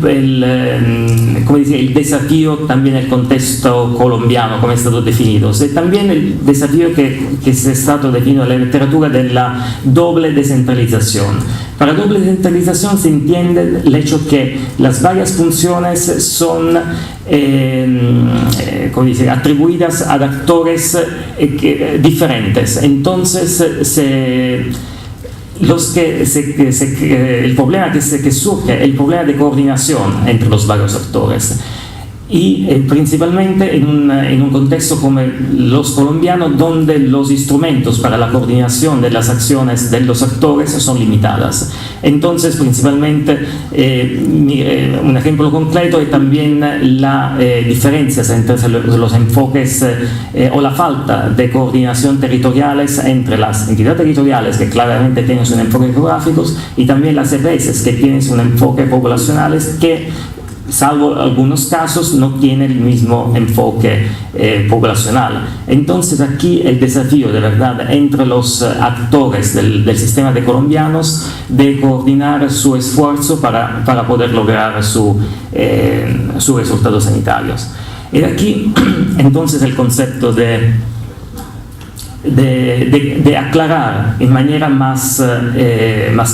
desafío también en el contexto colombiano, como ha estado definido? También el desafío que se ha estado definido en la literatura de la doble descentralización. Para doble descentralización se entiende el hecho que las varias funciones son atribuidas a actores diferentes. Entonces, el problema que surge, el problema de coordinación entre los varios actores. Y principalmente en un contexto como los colombianos, donde los instrumentos para la coordinación de las acciones de los actores son limitadas. Entonces, principalmente, un ejemplo concreto es también las diferencias entre los enfoques o la falta de coordinación territoriales entre las entidades territoriales, que claramente tienen sus enfoques geográficos, y también las EPS, que tienen un enfoque poblacionales que, salvo algunos casos, no tiene el mismo enfoque poblacional. Entonces aquí el desafío de verdad entre los actores del sistema de colombianos de coordinar su esfuerzo para poder lograr sus resultados sanitarios. Y aquí entonces el concepto de aclarar en manera más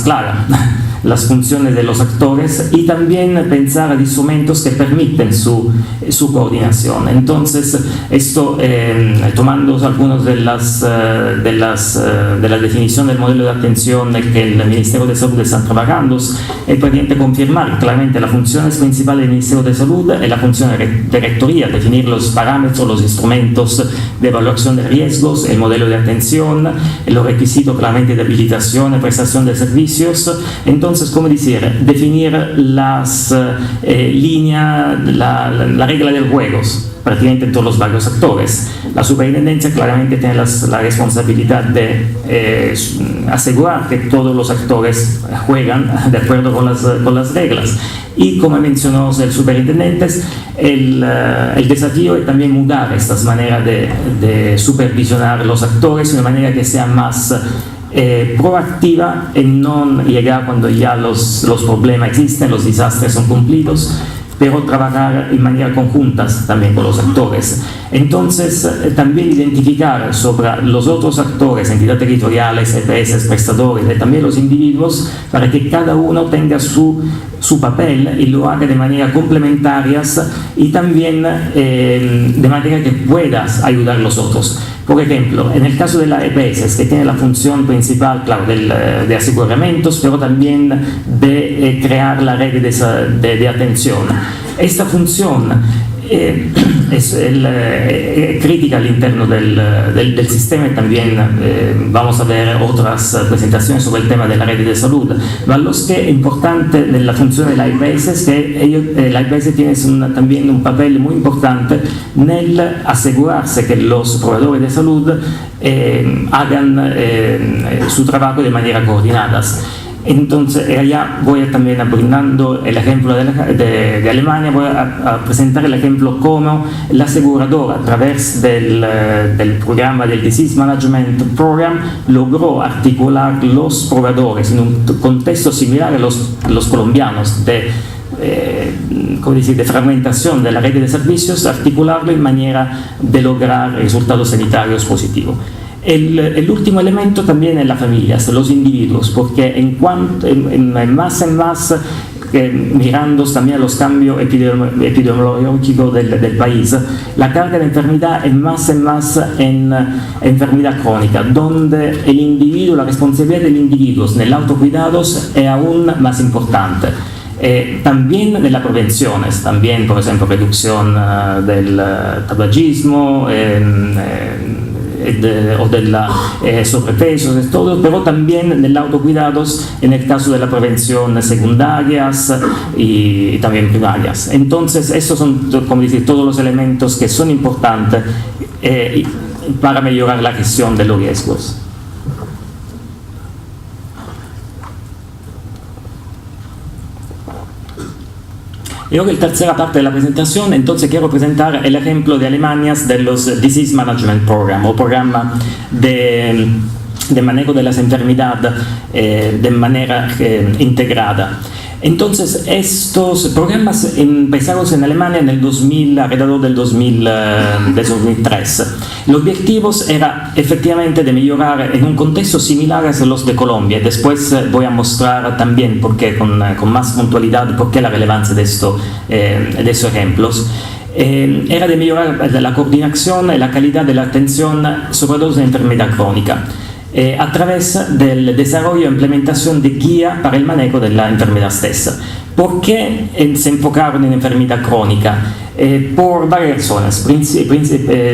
clara las funciones de los actores y también pensar en instrumentos que permiten su coordinación. Entonces, esto, tomando algunas de las definiciones del modelo de atención que el Ministerio de Salud está trabajando, es pertinente confirmar claramente las funciones principales del Ministerio de Salud y la función de rectoría, definir los parámetros, los instrumentos de evaluación de riesgos, el modelo de atención, los requisitos claramente de habilitación y prestación de servicios. Entonces, como decir, definir las líneas, la regla del juego prácticamente en todos los varios actores. La superintendencia claramente tiene la responsabilidad de asegurar que todos los actores juegan de acuerdo con las reglas. Y como mencionó el superintendente, el desafío es también mudar estas maneras de supervisionar los actores de una manera que sea más proactiva en no llegar cuando ya los problemas existen, los desastres son cumplidos, pero trabajar en manera conjunta también con los actores. Entonces, también identificar sobre los otros actores, entidades territoriales, EPS, prestadores y también los individuos, para que cada uno tenga su papel y lo haga de manera complementarias y también de manera que puedas ayudar a los otros. Por ejemplo, en el caso de la EPS, que tiene la función principal, claro, de aseguramientos, pero también de crear la red de atención. Esta función es crítica al interno del sistema y también vamos a ver otras presentaciones sobre el tema de la red de salud. Pero lo que es importante de la función de la IPS es que la IPS tiene también un papel muy importante en asegurarse que los proveedores de salud hagan su trabajo de manera coordinada. Entonces, allá voy también brindando el ejemplo de Alemania, voy a presentar el ejemplo cómo la aseguradora, a través del programa del Disease Management Program, logró articular los proveedores en un contexto similar a los colombianos de fragmentación de la red de servicios, articularlo en manera de lograr resultados sanitarios positivos. El último elemento también es la familia, los individuos, porque en más mirando también a los cambios epidemiológicos del país, la carga de enfermedad es más en enfermedad crónica, donde el individuo, la responsabilidad del individuo en el autocuidado es aún más importante. También de las prevenciones, también por ejemplo reducción del tabagismo o del sobrepeso, todo, pero también del autocuidado en el caso de la prevención secundarias y también primarias. Entonces, estos son, como decir, todos los elementos que son importantes para mejorar la gestión de los riesgos. Y ahora, la tercera parte de la presentación, entonces quiero presentar el ejemplo de Alemania de los Disease Management Program, o programa de manejo de las enfermedades de manera integrada. Entonces, estos programas empezaron en Alemania en el 2000, alrededor del 2003. El objetivo era efectivamente de mejorar en un contexto similar a los de Colombia. Después voy a mostrar también porque, con más puntualidad por qué la relevancia de estos ejemplos. Era de mejorar la coordinación y la calidad de la atención, sobre todo en enfermedad crónica, a través del desarrollo e implementación de guía para el manejo de la enfermedad stessa. ¿Por qué se enfocaron en enfermedad crónica? Por varias razones.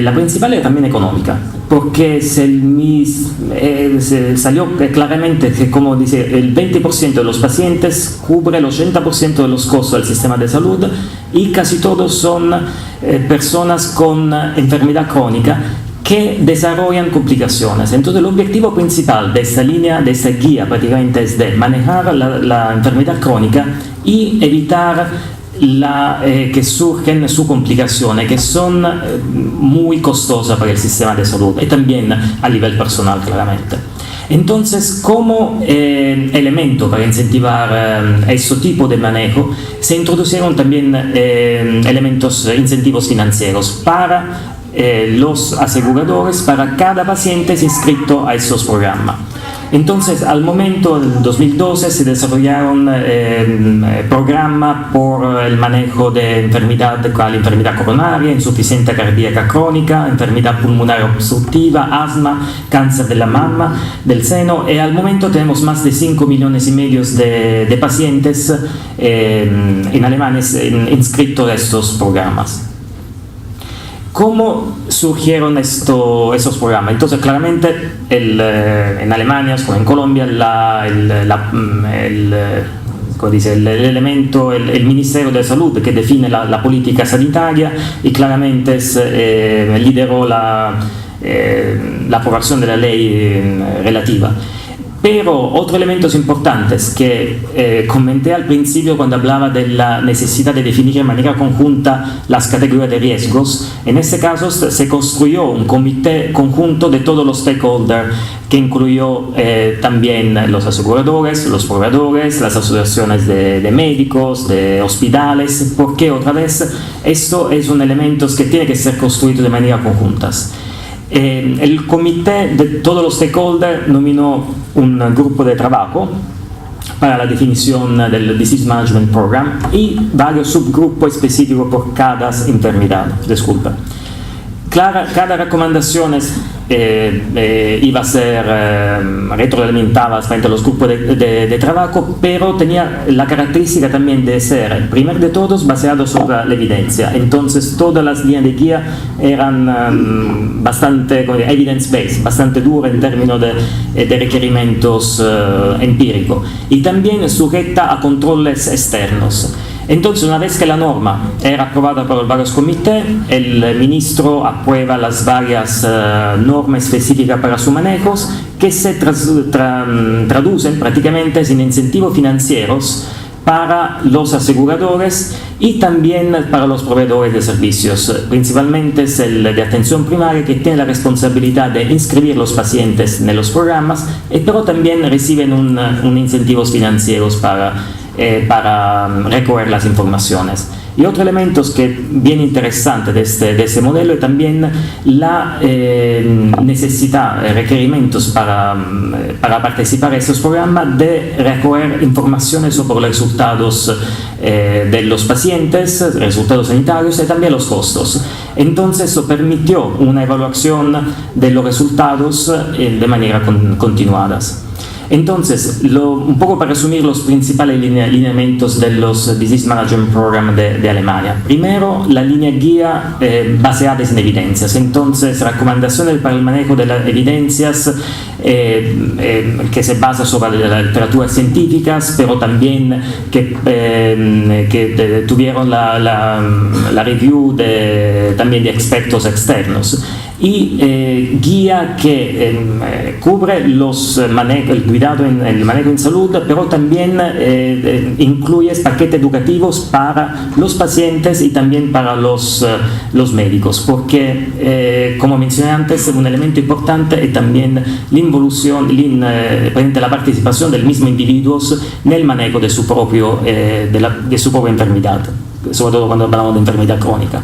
La principal era también económica, porque se salió claramente que, como dice, el 20% de los pacientes cubre el 80% de los costos del sistema de salud y casi todos son personas con enfermedad crónica que desarrollan complicaciones. Entonces, el objetivo principal de esta línea, de esta guía, prácticamente es de manejar la enfermedad crónica y evitar que surgen sus complicaciones, que son muy costosas para el sistema de salud y también a nivel personal, claramente. Entonces, como elemento para incentivar este tipo de manejo, se introdujeron también incentivos financieros para los aseguradores, para cada paciente inscrito a estos programas. Entonces, al momento, en 2012, se desarrollaron programas por el manejo de enfermedad coronaria, insuficiencia cardíaca crónica, enfermedad pulmonar obstructiva, asma, cáncer de la mama, del seno, y al momento tenemos más de 5,5 millones de pacientes en Alemania inscritos a estos programas. ¿Cómo surgieron esos programas? Entonces, claramente, en Alemania, como en Colombia, el Ministerio de Salud que define la política sanitaria y claramente lideró la aprobación de la ley relativa. Pero otros elementos importantes que comenté al principio cuando hablaba de la necesidad de definir de manera conjunta las categorías de riesgos, en este caso se construyó un comité conjunto de todos los stakeholders que incluyó también los aseguradores, los proveedores, las asociaciones de médicos, de hospitales, porque otra vez esto es un elemento que tiene que ser construido de manera conjunta. El comité de todos los stakeholders nominó un grupo de trabajo para la definición del Disease Management Program y varios subgrupos específicos por cada enfermedad. Disculpa. Cada recomendación iba a ser retroalimentada frente a los grupos de trabajo, pero tenía la característica también de ser, primero de todos, basado sobre la evidencia. Entonces, todas las líneas de guía eran bastante evidence-based, bastante duras en términos de requerimientos empíricos, y también sujeta a controles externos. Entonces, una vez que la norma era aprobada por varios comités, el ministro aprueba las varias normas específicas para su manejo, que se traducen prácticamente en incentivos financieros para los aseguradores y también para los proveedores de servicios. Principalmente es el de atención primaria, que tiene la responsabilidad de inscribir los pacientes en los programas, pero también reciben un incentivos financieros para recoger las informaciones. Y otro elemento que bien interesante de este modelo es también la necesidad, requerimientos para participar en estos programas de recoger informaciones sobre los resultados de los pacientes, resultados sanitarios y también los costos. Entonces eso permitió una evaluación de los resultados de manera continuadas. Entonces, un poco para resumir los principales lineamientos de los Disease Management Program de Alemania. Primero, la línea guía basadas en evidencias. Entonces, recomendaciones para el manejo de las evidencias que se basa sobre la literatura científica, pero también que tuvieron la review también de expertos externos. Y guía que cubre el cuidado en el manejo en salud, pero también incluye paquetes educativos para los pacientes y también para los médicos, porque como mencioné antes, un elemento importante es también la participación del mismo individuo en el manejo de su propia enfermedad, sobre todo cuando hablamos de enfermedad crónica.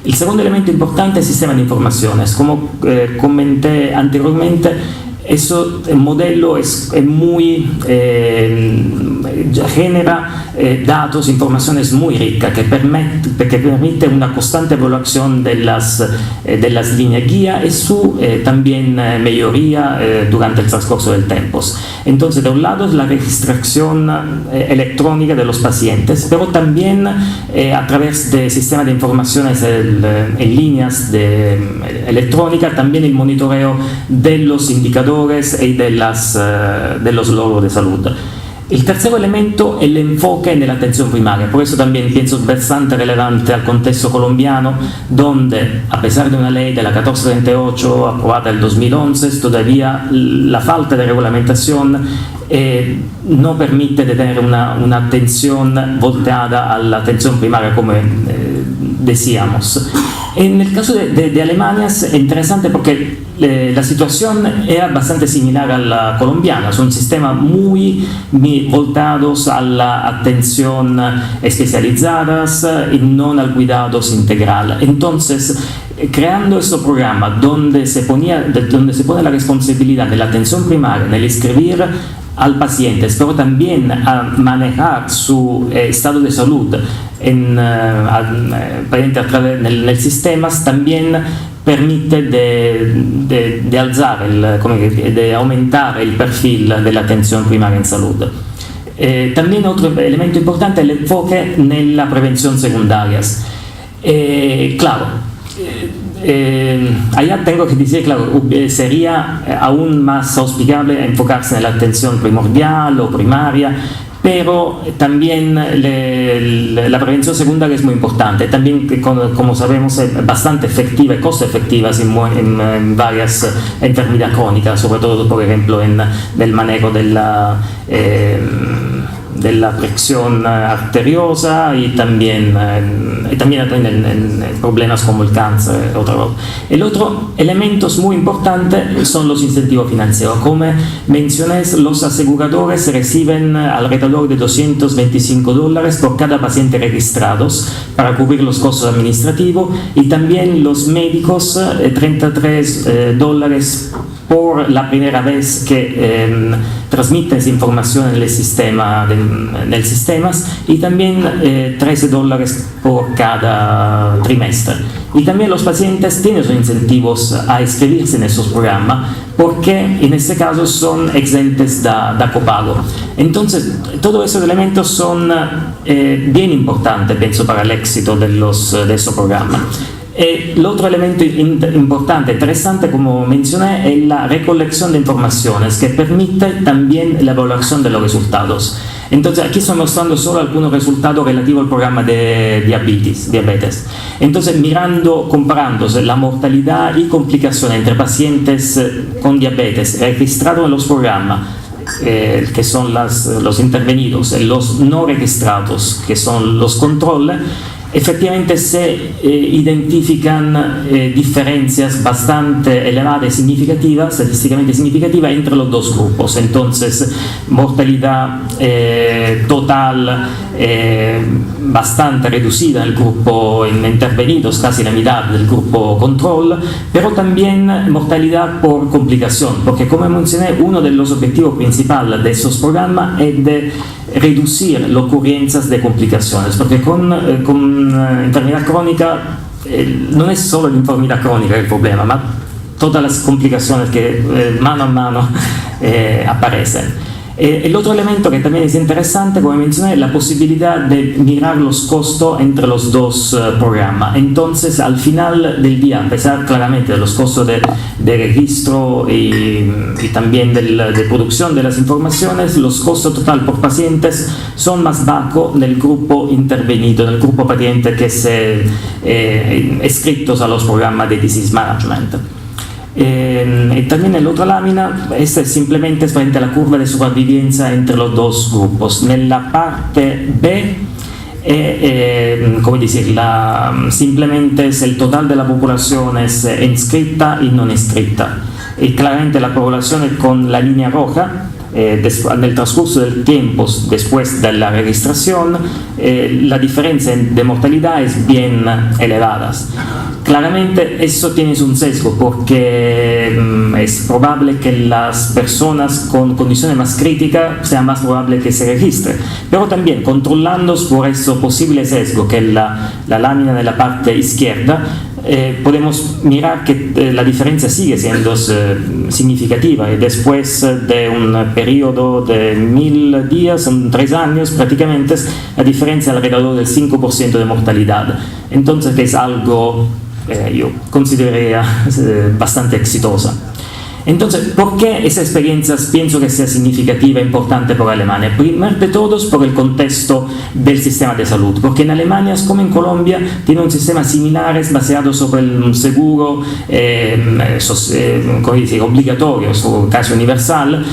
El segundo elemento importante es el sistema de informaciones. Como comenté anteriormente, el modelo genera datos, informaciones muy ricas que permite una constante evaluación de las líneas guía y su también mejoría durante el transcurso del tiempo. Entonces, de un lado es la registración electrónica de los pacientes, pero también a través de sistemas de informaciones en líneas electrónicas, también el monitoreo de los indicadores y de los logros de salud. El tercer elemento es el enfoque en la atención primaria, por eso también pienso bastante relevante al contexto colombiano, donde a pesar de una ley de la 1438 aprobada en el 2011, todavía la falta de regulamentación no permite de tener una atención volteada a la atención primaria como decíamos. En el caso de Alemania es interesante porque la situación era bastante similar a la colombiana, son sistemas muy voltados a la atención especializadas y no al cuidado integral. Entonces, creando este programa donde se pone la responsabilidad de la atención primaria en el escribir al paciente, pero también a manejar su estado de salud en el sistema, también permite de aumentar el perfil de la atención primaria en salud. También otro elemento importante es el enfoque en la prevención secundaria. Allá tengo que decir, sería aún más auspicable enfocarse en la atención primordial o primaria, pero también la prevención secundaria es muy importante. También, como sabemos, es bastante efectiva y costo efectiva en varias enfermedades crónicas, sobre todo, por ejemplo, en el manejo de la presión arteriosa y también en problemas como el cáncer. El otro elemento muy importante son los incentivos financieros. Como mencioné, los aseguradores reciben alrededor de $225 por cada paciente registrado para cubrir los costos administrativos, y también los médicos $33 por la primera vez que transmiten esa información en el sistema, y también $13 por cada trimestre. Y también los pacientes tienen sus incentivos a inscribirse en estos programas, porque en este caso son exentes de copago. Entonces, todos esos elementos son bien importantes, pienso, para el éxito de estos programas. El otro elemento importante, interesante, como mencioné, es la recolección de informaciones, que permite también la evaluación de los resultados. Entonces, aquí estoy mostrando solo algunos resultados relativos al programa de diabetes. Entonces, comparando la mortalidad y complicaciones entre pacientes con diabetes registrados en los programas, que son los intervenidos, los no registrados, que son los controles, efectivamente se identifican diferencias bastante elevadas y significativas, estadísticamente significativas entre los dos grupos. Entonces, mortalidad total bastante reducida en el grupo intervenidos, casi la mitad del grupo control, pero también mortalidad por complicación, porque como mencioné, uno de los objetivos principales de esos programas es de reducir las ocurrencias de complicaciones, porque con enfermedad crónica no es solo la enfermedad crónica el problema, ma todas las complicaciones que mano a mano aparecen. El otro elemento que también es interesante, como mencioné, es la posibilidad de mirar los costos entre los dos programas. Entonces, al final del día, a pesar claramente de los costos de registro y también de producción de las informaciones, los costos total por pacientes son más bajos del grupo intervenido, del grupo paciente que se inscritos a los programas de disease management. Y también en la otra lámina, esta es simplemente frente a la curva de supervivencia entre los dos grupos. En la parte B, come decirla, simplemente es el total de la población es inscrita y no inscrita. Y claramente la población con la línea roja, nel transcurso del tiempo después de la registración, la diferencia de mortalidad es bien elevada. Claramente eso tiene un sesgo porque es probable que las personas con condiciones más críticas sea más probable que se registren, pero también controlando por eso posible sesgo que la lámina de la parte izquierda, podemos mirar que la diferencia sigue siendo significativa y después de un periodo de 1000 días, son 3 años prácticamente, la diferencia es alrededor del 5% de mortalidad. Entonces es algo yo consideraría bastante exitosa. Entonces, ¿por qué esa experiencia pienso que sea significativa e importante para Alemania? Primero de todos, por el contexto del sistema de salud, porque en Alemania, como en Colombia, tiene un sistema similar basado sobre el seguro obligatorio, casi universal,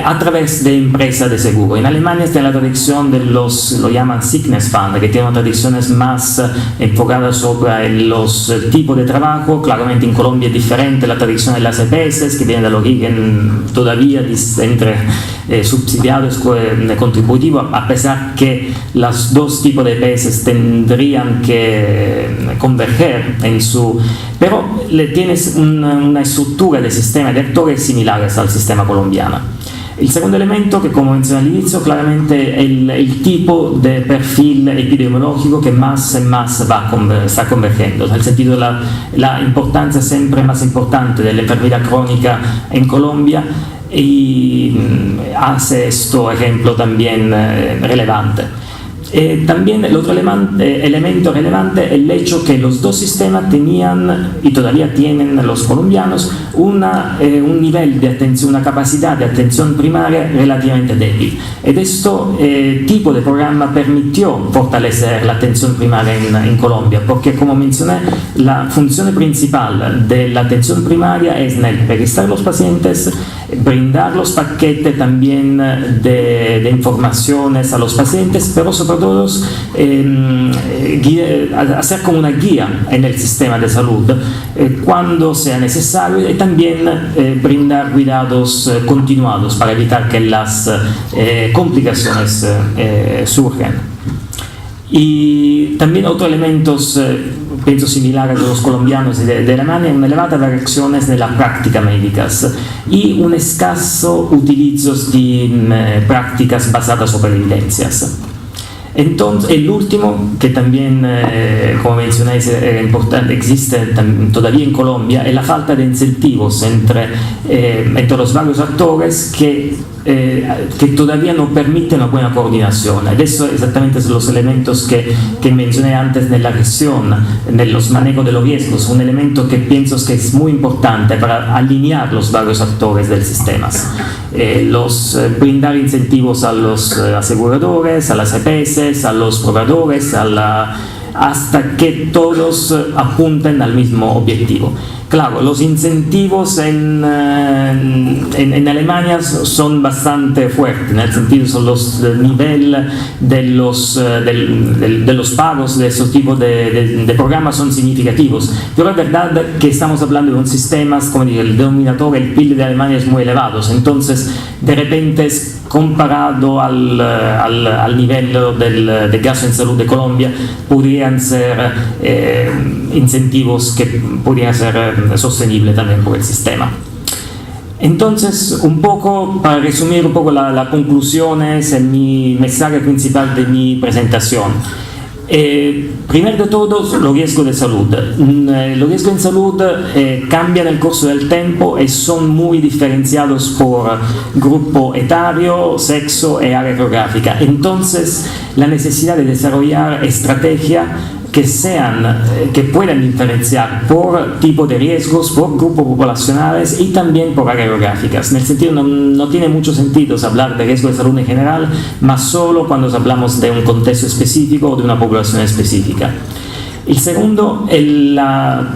a través de empresas de seguro. En Alemania está la tradición de lo llaman Sickness Fund, que tiene tradiciones más enfocadas sobre los tipos de trabajo. Claramente en Colombia es diferente la tradición de las EPS, que viene del origen todavía entre subsidiados y contributivos, a pesar que los dos tipos de EPS tendrían que converger en su... pero tienes una estructura de sistema de actores similares al sistema colombiano. El segundo elemento, que como mencioné al inicio, claramente el tipo de perfil epidemiológico que más y más está convergiendo, en el sentido de la importancia siempre más importante de la enfermedad crónica en Colombia, y hace esto ejemplo también relevante. También el otro elemento relevante es el hecho que los dos sistemas tenían y todavía tienen los colombianos un nivel de atención, una capacidad de atención primaria relativamente débil. Y este tipo de programa permitió fortalecer la atención primaria en Colombia, porque como mencioné, la función principal de la atención primaria es registrar los pacientes, brindar los paquetes también de informaciones a los pacientes, pero sobre todo hacer como una guía en el sistema de salud cuando sea necesario, y también brindar cuidados continuados para evitar que las complicaciones surjan. Y también otros elementos, pienso similares a los colombianos y de Alemania, una elevada variación en la práctica médicas y un escaso utilizo de prácticas basadas sobre evidencias. Entonces, el último, que también, como mencionáis, era importante, existe todavía en Colombia, es la falta de incentivos entre los varios actores que todavía no permiten una buena coordinación. Y eso exactamente son los elementos que mencioné antes de la gestión, de los manejos de los riesgos, un elemento que pienso que es muy importante para alinear los varios actores del sistema. Brindar incentivos a los aseguradores, a las EPS, a los proveedores, hasta que todos apunten al mismo objetivo. claro, los incentivos en Alemania son bastante fuertes, en el sentido el nivel de los pagos de esos tipos de programas son significativos, pero es verdad que estamos hablando de un sistema, como dije, el denominador, el PIB de Alemania es muy elevado, entonces de repente comparado al nivel del gasto en salud de Colombia, podrían ser incentivos que podrían ser sostenibles también por el sistema. Entonces, un poco, para resumir un poco las conclusiones, mi mensaje principal de mi presentación. Primero de todo, los riesgos de salud. Los riesgos de salud cambian en el curso del tiempo y son muy diferenciados por grupo etario, sexo y área geográfica. Entonces, la necesidad de desarrollar estrategias que puedan diferenciar por tipo de riesgos, por grupos poblacionales y también por áreas geográficas. En el sentido, no tiene mucho sentido hablar de riesgo de salud en general, más solo cuando hablamos de un contexto específico o de una población específica. El segundo es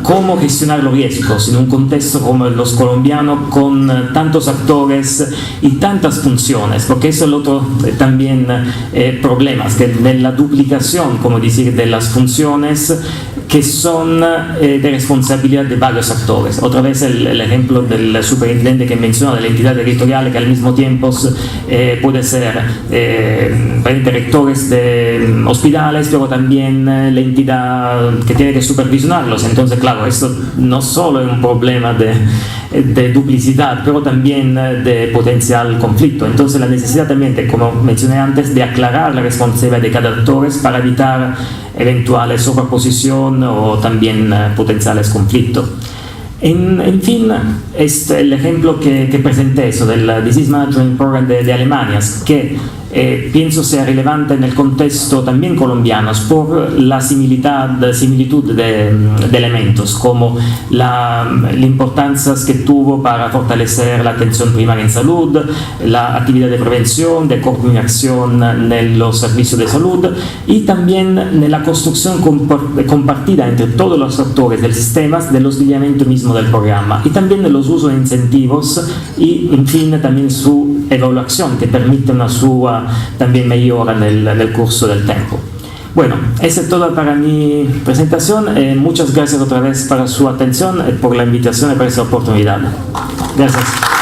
cómo gestionar los riesgos en un contexto como los colombianos, con tantos actores y tantas funciones, porque eso es el otro también problema, que de la duplicación, como decir, de las funciones que son de responsabilidad de varios actores. Otra vez el ejemplo del superintendente que mencionó, de la entidad territorial, que al mismo tiempo puede ser directores de hospitales, pero también la entidad que tiene que supervisionarlos. Entonces, claro, esto no solo es un problema de duplicidad, pero también de potencial conflicto. Entonces, la necesidad también, como mencioné antes, de aclarar la responsabilidad de cada actor para evitar eventuales superposición o también potenciales conflictos. En fin, es el ejemplo que presenté, eso del Disease Management Program de Alemania, que pienso sea relevante en el contexto también colombiano por la similitud de elementos, como la importancia que tuvo para fortalecer la atención primaria en salud, la actividad de prevención, de coordinación en los servicios de salud y también en la construcción compartida entre todos los actores del sistema de los lineamientos mismos del programa y también de los usos de incentivos y, en fin, también su evaluación que permite una sua también mejora en el curso del tiempo. Bueno, eso es todo para mi presentación. Muchas gracias otra vez por su atención y por la invitación y por esa oportunidad. Gracias.